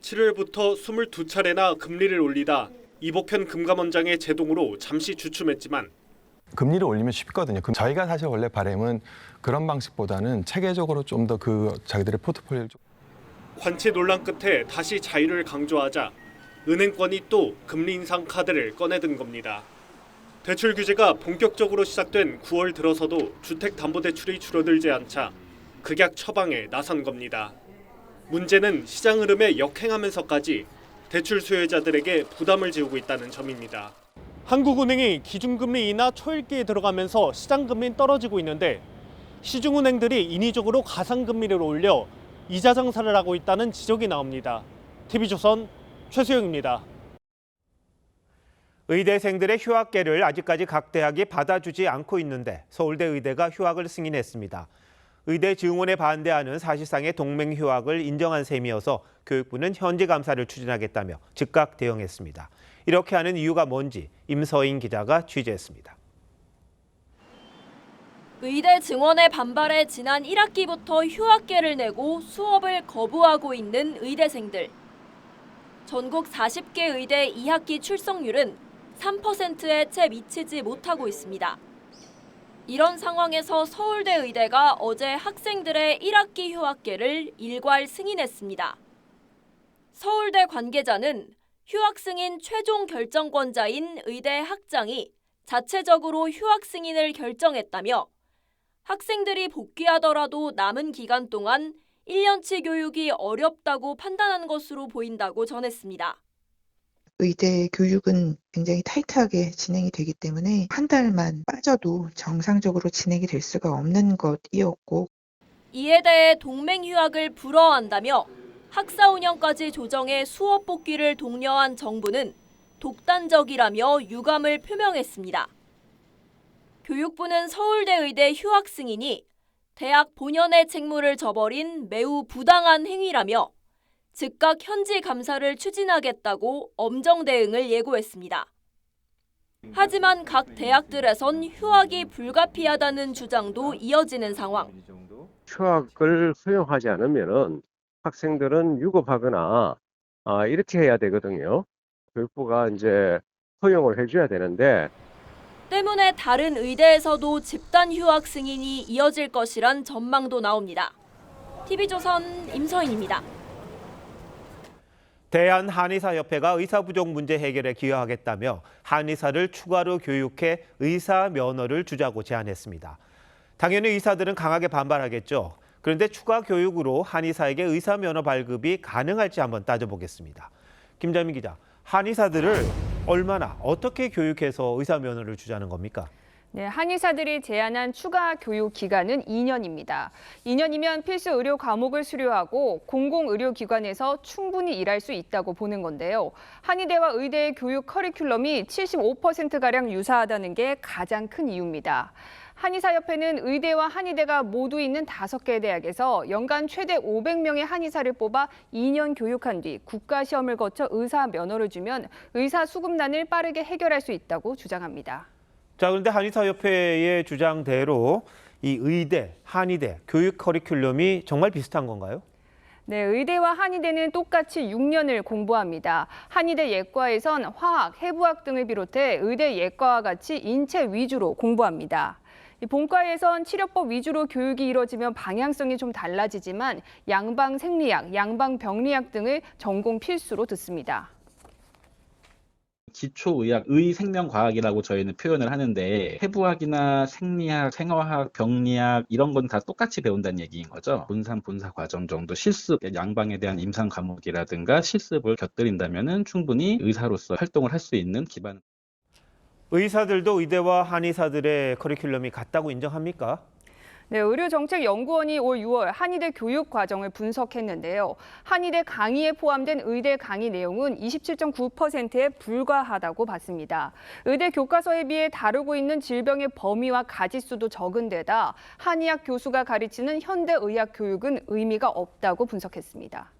7월부터 22차례나 금리를 올리다 이복현 금감원장의 제동으로 잠시 주춤했지만 금리를 올리면 쉽거든요. 저희가 사실 원래 바람은 그런 방식보다는 체계적으로 좀 더 자기들의 포트폴리오를 관치 논란 끝에 다시 자유를 강조하자 은행권이 또 금리 인상 카드를 꺼내든 겁니다. 대출 규제가 본격적으로 시작된 9월 들어서도 주택담보대출이 줄어들지 않자 극약 처방에 나선 겁니다. 문제는 시장 흐름에 역행하면서까지 대출 수요자들에게 부담을 지우고 있다는 점입니다. 한국은행이 기준금리 인하 초읽기에 들어가면서 시장금리는 떨어지고 있는데 시중은행들이 인위적으로 가상금리를 올려 이자 장사를 하고 있다는 지적이 나옵니다. TV조선 최수영입니다. 의대생들의 휴학계를 아직까지 각 대학이 받아주지 않고 있는데 서울대 의대가 휴학을 승인했습니다. 의대 증원에 반대하는 사실상의 동맹 휴학을 인정한 셈이어서 교육부는 현지 감사를 추진하겠다며 즉각 대응했습니다. 이렇게 하는 이유가 뭔지 임서인 기자가 취재했습니다. 의대 증원에 반발해 지난 1학기부터 휴학계를 내고 수업을 거부하고 있는 의대생들. 전국 40개 의대 2학기 출석률은 3%에 채 미치지 못하고 있습니다. 이런 상황에서 서울대 의대가 어제 학생들의 1학기 휴학계를 일괄 승인했습니다. 서울대 관계자는 휴학 승인 최종 결정권자인 의대 학장이 자체적으로 휴학 승인을 결정했다며 학생들이 복귀하더라도 남은 기간 동안 1년치 교육이 어렵다고 판단한 것으로 보인다고 전했습니다. 의대 교육은 굉장히 타이트하게 진행이 되기 때문에 한 달만 빠져도 정상적으로 진행이 될 수가 없는 것이었고 이에 대해 동맹 휴학을 불허한다며 학사 운영까지 조정해 수업 복귀를 독려한 정부는 독단적이라며 유감을 표명했습니다. 교육부는 서울대 의대 휴학 승인이 대학 본연의 책무를 저버린 매우 부당한 행위라며 즉각 현지 감사를 추진하겠다고 엄정 대응을 예고했습니다. 하지만 각 대학들에선 휴학이 불가피하다는 주장도 이어지는 상황. 휴학을 허용하지 않으면은 학생들은 유급하거나 이렇게 해야 되거든요. 교육부가 이제 허용을 해줘야 되는데 때문에 다른 의대에서도 집단 휴학 승인이 이어질 것이란 전망도 나옵니다. TV조선 임서인입니다. 대한한의사협회가 의사 부족 문제 해결에 기여하겠다며 한의사를 추가로 교육해 의사 면허를 주자고 제안했습니다. 당연히 의사들은 강하게 반발하겠죠. 그런데 추가 교육으로 한의사에게 의사 면허 발급이 가능할지 한번 따져보겠습니다. 김자민 기자, 한의사들을 얼마나 어떻게 교육해서 의사 면허를 주자는 겁니까? 네, 한의사들이 제안한 추가 교육 기간은 2년입니다. 2년이면 필수 의료 과목을 수료하고 공공의료기관에서 충분히 일할 수 있다고 보는 건데요. 한의대와 의대의 교육 커리큘럼이 75%가량 유사하다는 게 가장 큰 이유입니다. 한의사협회는 의대와 한의대가 모두 있는 5개 대학에서 연간 최대 500명의 한의사를 뽑아 2년 교육한 뒤 국가시험을 거쳐 의사 면허를 주면 의사 수급난을 빠르게 해결할 수 있다고 주장합니다. 자, 그런데 한의사협회의 주장대로 이 의대, 한의대 교육 커리큘럼이 정말 비슷한 건가요? 네, 의대와 한의대는 똑같이 6년을 공부합니다. 한의대 예과에선 화학, 해부학 등을 비롯해 의대 예과와 같이 인체 위주로 공부합니다. 본과에선 치료법 위주로 교육이 이뤄지면 방향성이 좀 달라지지만 양방생리학, 양방병리학 등을 전공 필수로 듣습니다. 기초의학, 의생명과학이라고 저희는 표현을 하는데 해부학이나 생리학, 생화학, 병리학 이런 건 다 똑같이 배운다는 얘기인 거죠. 본산, 본사 과정 정도 실습, 양방에 대한 임상 과목이라든가 실습을 곁들인다면은 충분히 의사로서 활동을 할 수 있는 기반. 의사들도 의대와 한의사들의 커리큘럼이 같다고 인정합니까? 네, 의료정책연구원이 올 6월 한의대 교육 과정을 분석했는데요. 한의대 강의에 포함된 의대 강의 내용은 27.9%에 불과하다고 봤습니다. 의대 교과서에 비해 다루고 있는 질병의 범위와 가지수도 적은 데다 한의학 교수가 가르치는 현대의학 교육은 의미가 없다고 분석했습니다.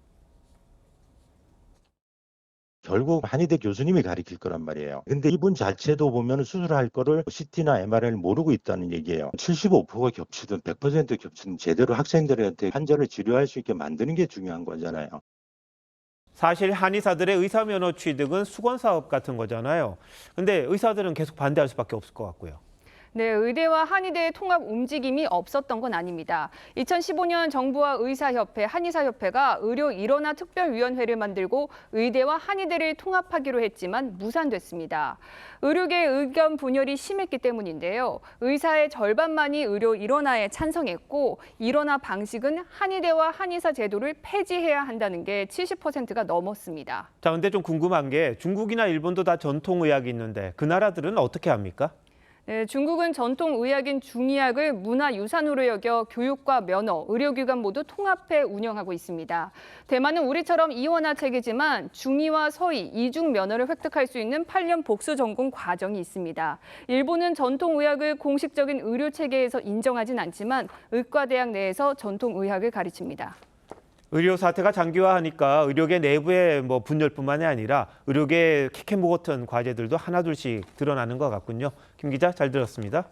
결국 한의대 교수님이 가르칠 거란 말이에요. 근데 이분 자체도 보면 수술할 거를 CT나 MRI를 모르고 있다는 얘기예요. 75%가 겹치든 100% 겹치든 제대로 학생들한테 환자를 치료할 수 있게 만드는 게 중요한 거잖아요. 사실 한의사들의 의사 면허 취득은 수건 사업 같은 거잖아요. 근데 의사들은 계속 반대할 수밖에 없을 것 같고요. 네, 의대와 한의대의 통합 움직임이 없었던 건 아닙니다. 2015년 정부와 의사협회, 한의사협회가 의료 일원화 특별위원회를 만들고 의대와 한의대를 통합하기로 했지만 무산됐습니다. 의료계의 의견 분열이 심했기 때문인데요. 의사의 절반만이 의료 일원화에 찬성했고 일원화 방식은 한의대와 한의사 제도를 폐지해야 한다는 게 70%가 넘었습니다. 자, 근데 좀 궁금한 게 중국이나 일본도 다 전통의학이 있는데 그 나라들은 어떻게 합니까? 네, 중국은 전통의학인 중의학을 문화유산으로 여겨 교육과 면허, 의료기관 모두 통합해 운영하고 있습니다. 대만은 우리처럼 이원화 체계지만 중의와 서의, 이중 면허를 획득할 수 있는 8년 복수 전공 과정이 있습니다. 일본은 전통의학을 공식적인 의료체계에서 인정하진 않지만 의과대학 내에서 전통의학을 가르칩니다. 의료 사태가 장기화하니까 의료계 내부의 분열뿐만이 아니라 의료계 캐캐모 같은 과제들도 하나둘씩 드러나는 것 같군요. 김 기자, 잘 들었습니다.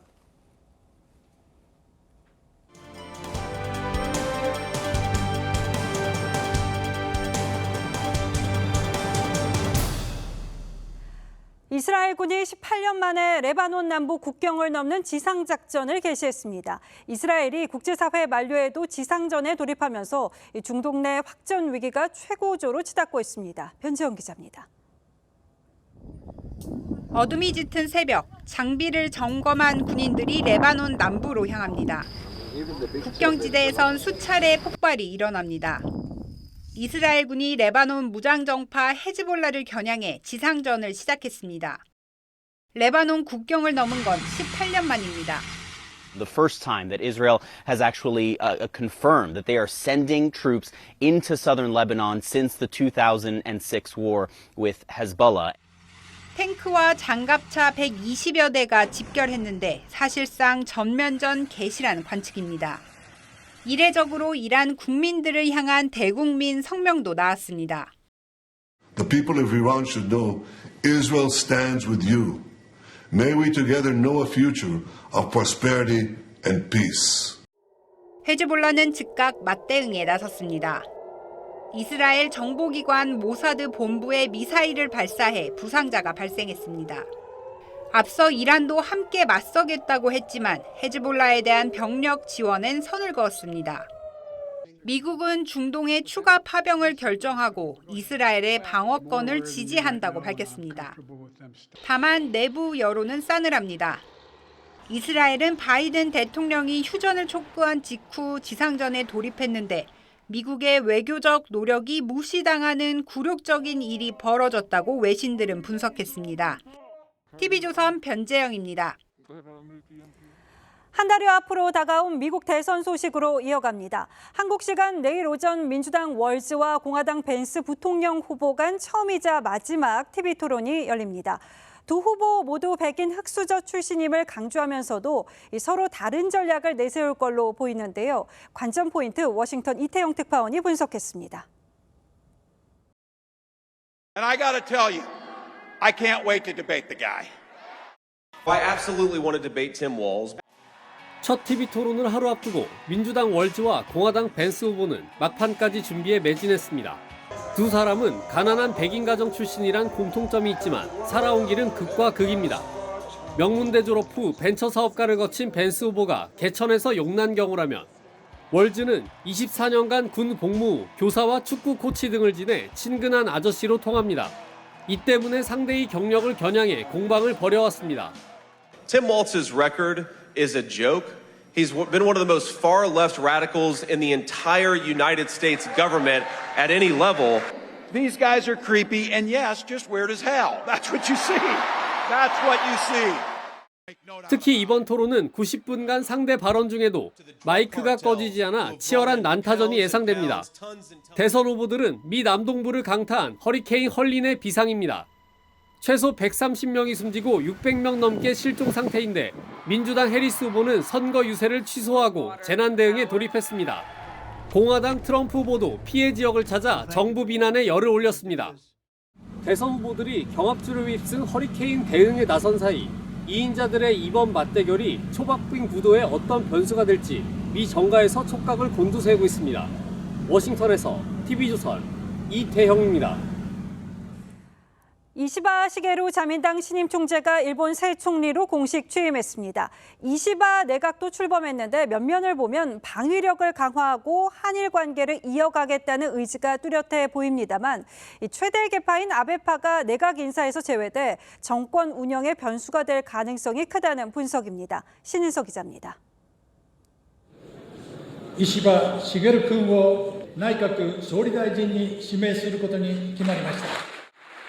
이스라엘군이 18년 만에 레바논 남부 국경을 넘는 지상작전을 개시했습니다. 이스라엘이 국제사회 만료에도 지상전에 돌입하면서 중동 내 확전 위기가 최고조로 치닫고 있습니다. 변지영 기자입니다. 어둠이 짙은 새벽, 장비를 점검한 군인들이 레바논 남부로 향합니다. 국경지대에선 수차례 폭발이 일어납니다. 이스라엘군이 레바논 무장정파 헤즈볼라를 겨냥해 지상전을 시작했습니다. 레바논 국경을 넘은 건 18년 만입니다. The first time that Israel has actually confirmed that they are sending troops into southern Lebanon since the 2006 war with Hezbollah. 탱크와 장갑차 120여 대가 집결했는데 사실상 전면전 개시라는 관측입니다. 이례적으로 이란 국민들을 향한 대국민 성명도 나왔습니다. The people of Iran should know Israel stands with you. May we together know a future of prosperity and peace. 헤즈볼라는 즉각 맞대응에 나섰습니다. 이스라엘 정보기관 모사드 본부에 미사일을 발사해 부상자가 발생했습니다. 앞서 이란도 함께 맞서겠다고 했지만 헤즈볼라에 대한 병력 지원엔 선을 그었습니다. 미국은 중동의 추가 파병을 결정하고 이스라엘의 방어권을 지지한다고 밝혔습니다. 다만 내부 여론은 싸늘합니다. 이스라엘은 바이든 대통령이 휴전을 촉구한 직후 지상전에 돌입했는데 미국의 외교적 노력이 무시당하는 굴욕적인 일이 벌어졌다고 외신들은 분석했습니다. TV조선 변재영입니다. 한 달여 앞으로 다가온 미국 대선 소식으로 이어갑니다. 한국 시간 내일 오전 민주당 월즈와 공화당 벤스 부통령 후보 간 처음이자 마지막 TV토론이 열립니다. 두 후보 모두 백인 흑수저 출신임을 강조하면서도 서로 다른 전략을 내세울 걸로 보이는데요. 관전 포인트 워싱턴 이태영 특파원이 분석했습니다. And I got to tell you, I can't wait to debate the guy. I absolutely want to debate Tim Walz. 첫 TV 토론을 하루 앞두고 민주당 월즈와 공화당 벤스 후보는 막판까지 준비에 매진했습니다. 두 사람은 가난한 백인 가정 출신이란 공통점이 있지만 살아온 길은 극과 극입니다. 명문대 졸업 후 벤처 사업가를 거친 벤스 후보가 개천에서 용난 경우라면 월즈는 24년간 군 복무 후 교사와 축구 코치 등을 지내 친근한 아저씨로 통합니다. 이 때문에 상대의 경력을 겨냥해 공방을 벌여왔습니다. Tim Walz's record is a joke. He's been one of the most far-left radicals in the entire United States government at any level. These guys are creepy and yes, just weird as hell. That's what you see. That's what you see. 특히 이번 토론은 90분간 상대 발언 중에도 마이크가 꺼지지 않아 치열한 난타전이 예상됩니다. 대선 후보들은 미 남동부를 강타한 허리케인 헐린의 비상입니다. 최소 130명이 숨지고 600명 넘게 실종 상태인데 민주당 해리스 후보는 선거 유세를 취소하고 재난 대응에 돌입했습니다. 공화당 트럼프 후보도 피해 지역을 찾아 정부 비난에 열을 올렸습니다. 대선 후보들이 경합주를 휩쓴 허리케인 대응에 나선 사이 2인자들의 이번 맞대결이 초박빙 구도에 어떤 변수가 될지 미 정가에서 촉각을 곤두세우고 있습니다. 워싱턴에서 TV조선 이태형입니다. 이시바 시게루 자민당 신임 총재가 일본 새 총리로 공식 취임했습니다. 이시바 내각도 출범했는데 면면을 보면 방위력을 강화하고 한일 관계를 이어가겠다는 의지가 뚜렷해 보입니다만 최대 계파인 아베파가 내각 인사에서 제외돼 정권 운영에 변수가 될 가능성이 크다는 분석입니다. 신인석 기자입니다. 石破茂君を内閣総理大臣に指名することに決まりました。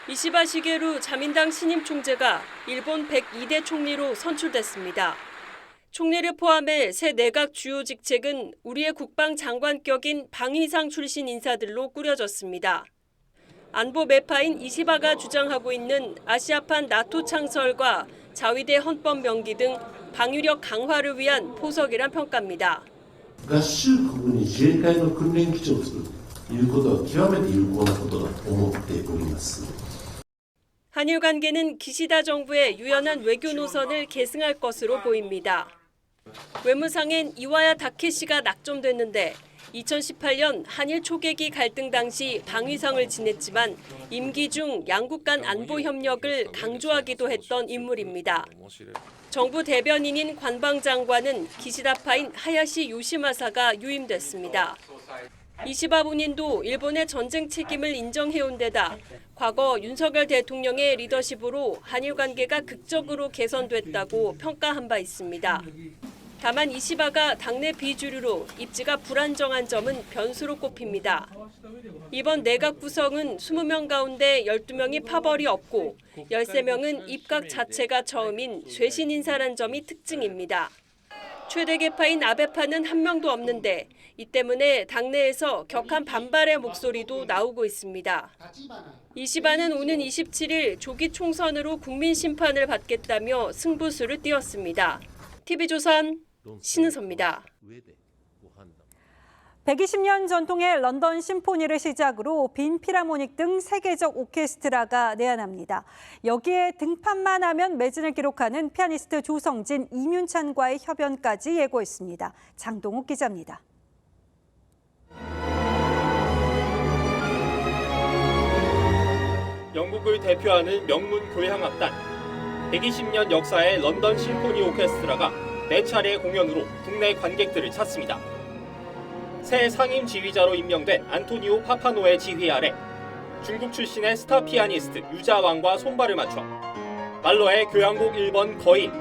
이시바 시게루 자민당 신임 총재가 일본 102대 총리로 선출됐습니다. 총리를 포함해 새 내각 주요 직책은 우리의 국방장관격인 방위상 출신 인사들로 꾸려졌습니다. 안보 매파인 이시바가 주장하고 있는 아시아판 나토 창설과 자위대 헌법 명기 등 방위력 강화를 위한 포석이란 평가입니다. 合衆国に自衛隊の訓練基地を作るということは極めて有効なことだと思っております。 한일 관계는 기시다 정부의 유연한 외교 노선을 계승할 것으로 보입니다. 외무상엔 이와야 다케시가 낙점됐는데 2018년 한일 초계기 갈등 당시 방위상을 지냈지만 임기 중 양국 간 안보 협력을 강조하기도 했던 인물입니다. 정부 대변인인 관방장관은 기시다파인 하야시 요시마사가 유임됐습니다. 이시바 본인도 일본의 전쟁 책임을 인정해온 데다 과거 윤석열 대통령의 리더십으로 한일 관계가 극적으로 개선됐다고 평가한 바 있습니다. 다만 이시바가 당내 비주류로 입지가 불안정한 점은 변수로 꼽힙니다. 이번 내각 구성은 20명 가운데 12명이 파벌이 없고 13명은 입각 자체가 처음인 쇄신 인사란 점이 특징입니다. 최대 계파인 아베파는 한 명도 없는데 이 때문에 당내에서 격한 반발의 목소리도 나오고 있습니다. 이시바는 오는 27일 조기 총선으로 국민 심판을 받겠다며 승부수를 띄웠습니다. TV조선 신은서입니다. 120년 전통의 런던 심포니를 시작으로 빈 피라모닉 등 세계적 오케스트라가 내한합니다. 여기에 등판만 하면 매진을 기록하는 피아니스트 조성진, 이윤찬과의 협연까지 예고했습니다. 장동욱 기자입니다. 영국을 대표하는 명문 교향악단 120년 역사의 런던 심포니 오케스트라가 4차례 공연으로 국내 관객들을 찾습니다. 새 상임 지휘자로 임명된 안토니오 파파노의 지휘 아래 중국 출신의 스타 피아니스트 유자왕과 손발을 맞춰 말러의 교향곡 1번 거인,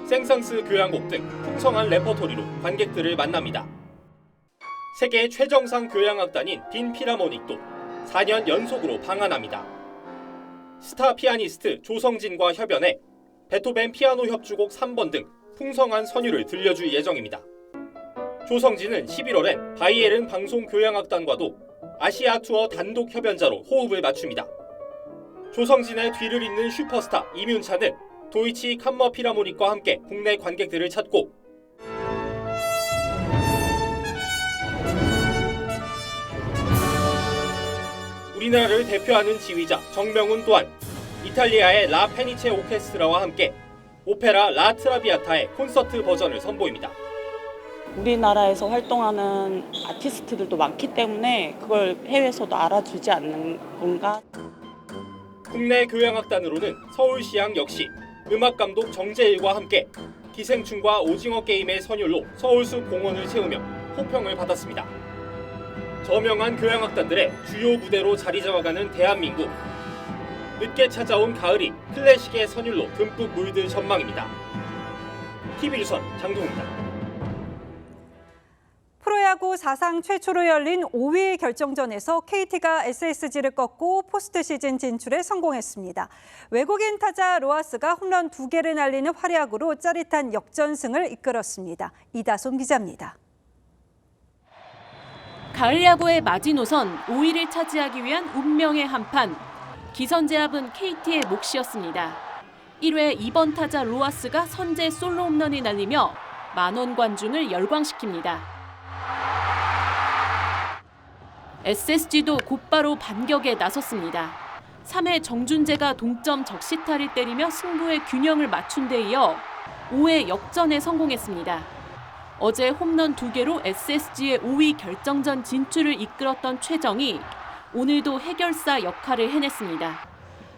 생상스 교향곡 등 풍성한 레퍼토리로 관객들을 만납니다. 세계 최정상 교향악단인 빈 피라모닉도 4년 연속으로 방한합니다. 스타 피아니스트 조성진과 협연해 베토벤 피아노 협주곡 3번 등 풍성한 선율을 들려줄 예정입니다. 조성진은 11월엔 바이에른 방송교향악단과도 아시아 투어 단독 협연자로 호흡을 맞춥니다. 조성진의 뒤를 잇는 슈퍼스타 이윤찬은 도이치 캄머 피라모닉과 함께 국내 관객들을 찾고 우리나라를 대표하는 지휘자 정명훈 또한 이탈리아의 라 페니체 오케스트라와 함께 오페라 라 트라비아타의 콘서트 버전을 선보입니다. 우리나라에서 활동하는 아티스트들도 많기 때문에 그걸 해외에서도 알아주지 않는 건가? 국내 교향악단으로는 서울시향 역시 음악감독 정재일과 함께 기생충과 오징어 게임의 선율로 서울숲 공원을 채우며 호평을 받았습니다. 저명한 교향악단들의 주요 무대로 자리 잡아가는 대한민국. 늦게 찾아온 가을이 클래식의 선율로 듬뿍 물들 전망입니다. TV조선 장동훈입니다. 프로야구 사상 최초로 열린 5위 결정전에서 KT가 SSG를 꺾고 포스트 시즌 진출에 성공했습니다. 외국인 타자 로하스가 홈런 2개를 날리는 활약으로 짜릿한 역전승을 이끌었습니다. 이다솜 기자입니다. 가을 야구의 마지노선 5위를 차지하기 위한 운명의 한판. 기선제압은 KT의 몫이었습니다. 1회 2번 타자 로하스가 선제 솔로 홈런을 날리며 만원 관중을 열광시킵니다. SSG도 곧바로 반격에 나섰습니다. 3회 정준재가 동점 적시타를 때리며 승부의 균형을 맞춘 데 이어 5회 역전에 성공했습니다. 어제 홈런 2개로 SSG의 5위 결정전 진출을 이끌었던 최정이 오늘도 해결사 역할을 해냈습니다.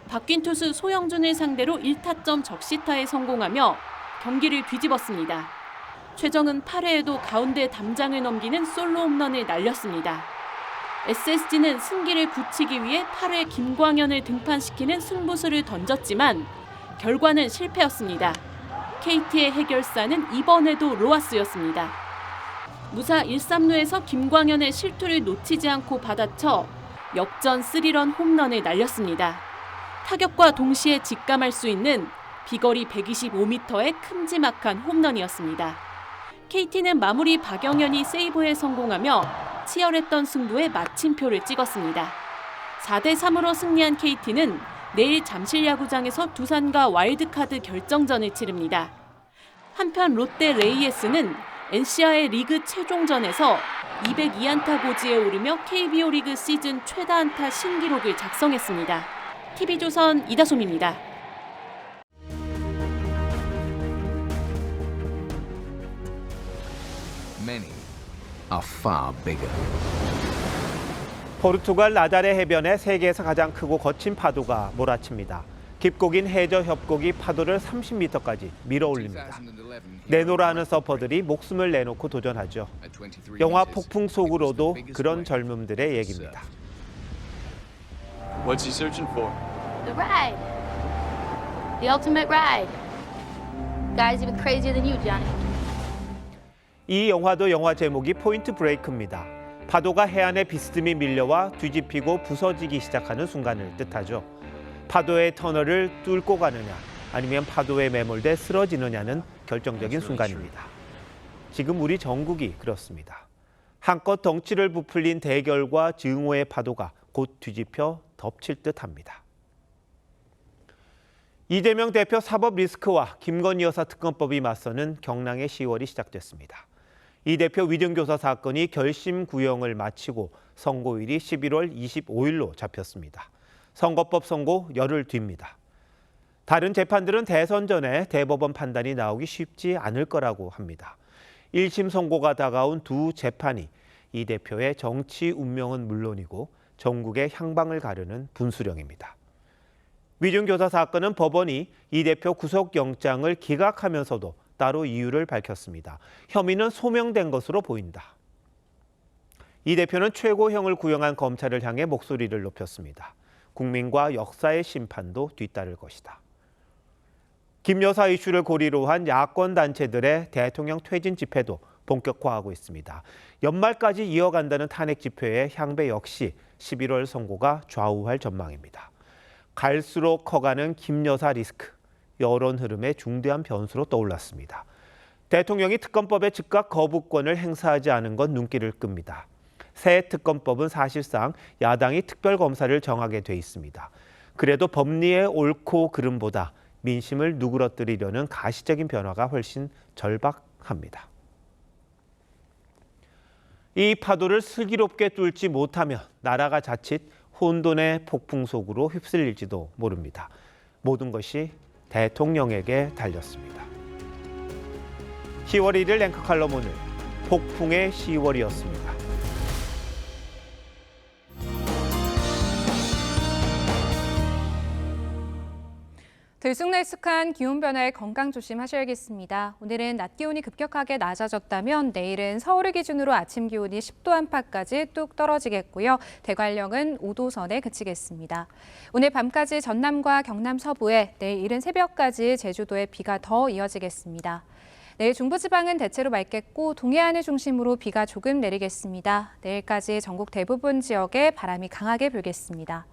바뀐 투수 소영준을 상대로 1타점 적시타에 성공하며 경기를 뒤집었습니다. 최정은 8회에도 가운데 담장을 넘기는 솔로 홈런을 날렸습니다. SSG는 승기를 굳히기 위해 8회 김광현을 등판시키는 승부수를 던졌지만 결과는 실패였습니다. KT의 해결사는 이번에도 로하스였습니다. 무사 1-3루에서 김광현의 실투를 놓치지 않고 받아쳐 역전 3런 홈런을 날렸습니다. 타격과 동시에 직감할 수 있는 비거리 125m의 큼지막한 홈런이었습니다. KT는 마무리 박영현이 세이브에 성공하며 치열했던 승부에 마침표를 찍었습니다. 4대3으로 승리한 KT는 내일 잠실야구장에서 두산과 와일드카드 결정전을 치릅니다. 한편 롯데 레이에스는 NC와의 리그 최종전에서 202안타 고지에 오르며 KBO 리그 시즌 최다 안타 신기록을 작성했습니다. TV조선 이다솜입니다. Many are far bigger. 포르투갈 나자레 해변에 세계에서 가장 크고 거친 파도가 몰아칩니다. 깊고 긴 해저 협곡이 파도를 30m까지 밀어올립니다. 내노라 하는 서퍼들이 목숨을 내놓고 도전하죠. 영화 폭풍 속으로도 그런 젊음들의 얘기입니다. What's he searching for? The ride. The ultimate ride. Guy's even crazier than you, Johnny. 이 영화도 영화 제목이 포인트 브레이크입니다. 파도가 해안에 비스듬히 밀려와 뒤집히고 부서지기 시작하는 순간을 뜻하죠. 파도의 터널을 뚫고 가느냐 아니면 파도에 매몰돼 쓰러지느냐는 결정적인 순간입니다. 지금 우리 전국이 그렇습니다. 한껏 덩치를 부풀린 대결과 증오의 파도가 곧 뒤집혀 덮칠 듯합니다. 이재명 대표 사법 리스크와 김건희 여사 특검법이 맞서는 경랑의 10월이 시작됐습니다. 이 대표 위증교사 사건이 결심 구형을 마치고 선고일이 11월 25일로 잡혔습니다. 선거법 선고 열흘 뒤입니다. 다른 재판들은 대선 전에 대법원 판단이 나오기 쉽지 않을 거라고 합니다. 1심 선고가 다가온 두 재판이 이 대표의 정치 운명은 물론이고 전국의 향방을 가르는 분수령입니다. 위증교사 사건은 법원이 이 대표 구속영장을 기각하면서도 따로 이유를 밝혔습니다. 혐의는 소명된 것으로 보인다. 이 대표는 최고형을 구형한 검찰을 향해 목소리를 높였습니다. 국민과 역사의 심판도 뒤따를 것이다. 김 여사 이슈를 고리로 한 야권 단체들의 대통령 퇴진 집회도 본격화하고 있습니다. 연말까지 이어간다는 탄핵 집회의 향배 역시 11월 선고가 좌우할 전망입니다. 갈수록 커가는 김 여사 리스크, 여론 흐름의 중대한 변수로 떠올랐습니다. 대통령이 특검법의 즉각 거부권을 행사하지 않은 건 눈길을 끕니다. 새 특검법은 사실상 야당이 특별검사를 정하게 돼 있습니다. 그래도 법리의 옳고 그름보다 민심을 누그러뜨리려는 가시적인 변화가 훨씬 절박합니다. 이 파도를 슬기롭게 뚫지 못하면 나라가 자칫 혼돈의 폭풍 속으로 휩쓸릴지도 모릅니다. 모든 것이 대통령에게 달렸습니다. 10월 1일 앵커 칼럼 오늘 폭풍의 10월이었습니다. 들쑥날쑥한 기온 변화에 건강 조심하셔야겠습니다. 오늘은 낮 기온이 급격하게 낮아졌다면 내일은 서울을 기준으로 아침 기온이 10도 안팎까지 뚝 떨어지겠고요. 대관령은 5도 선에 그치겠습니다. 오늘 밤까지 전남과 경남 서부에, 내일 이른 새벽까지 제주도에 비가 더 이어지겠습니다. 내일 중부지방은 대체로 맑겠고 동해안을 중심으로 비가 조금 내리겠습니다. 내일까지 전국 대부분 지역에 바람이 강하게 불겠습니다.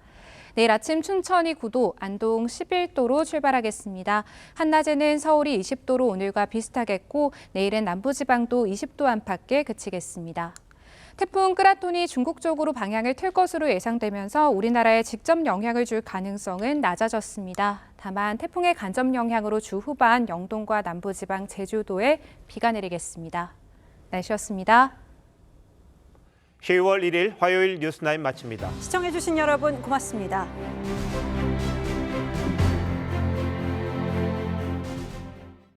내일 아침 춘천이 9도, 안동 11도로 출발하겠습니다. 한낮에는 서울이 20도로 오늘과 비슷하겠고 내일은 남부지방도 20도 안팎에 그치겠습니다. 태풍 끄라톤이 중국 쪽으로 방향을 틀 것으로 예상되면서 우리나라에 직접 영향을 줄 가능성은 낮아졌습니다. 다만 태풍의 간접 영향으로 주 후반 영동과 남부지방 제주도에 비가 내리겠습니다. 날씨였습니다. 10월 1일 화요일 뉴스9 마칩니다. 시청해주신 여러분 고맙습니다.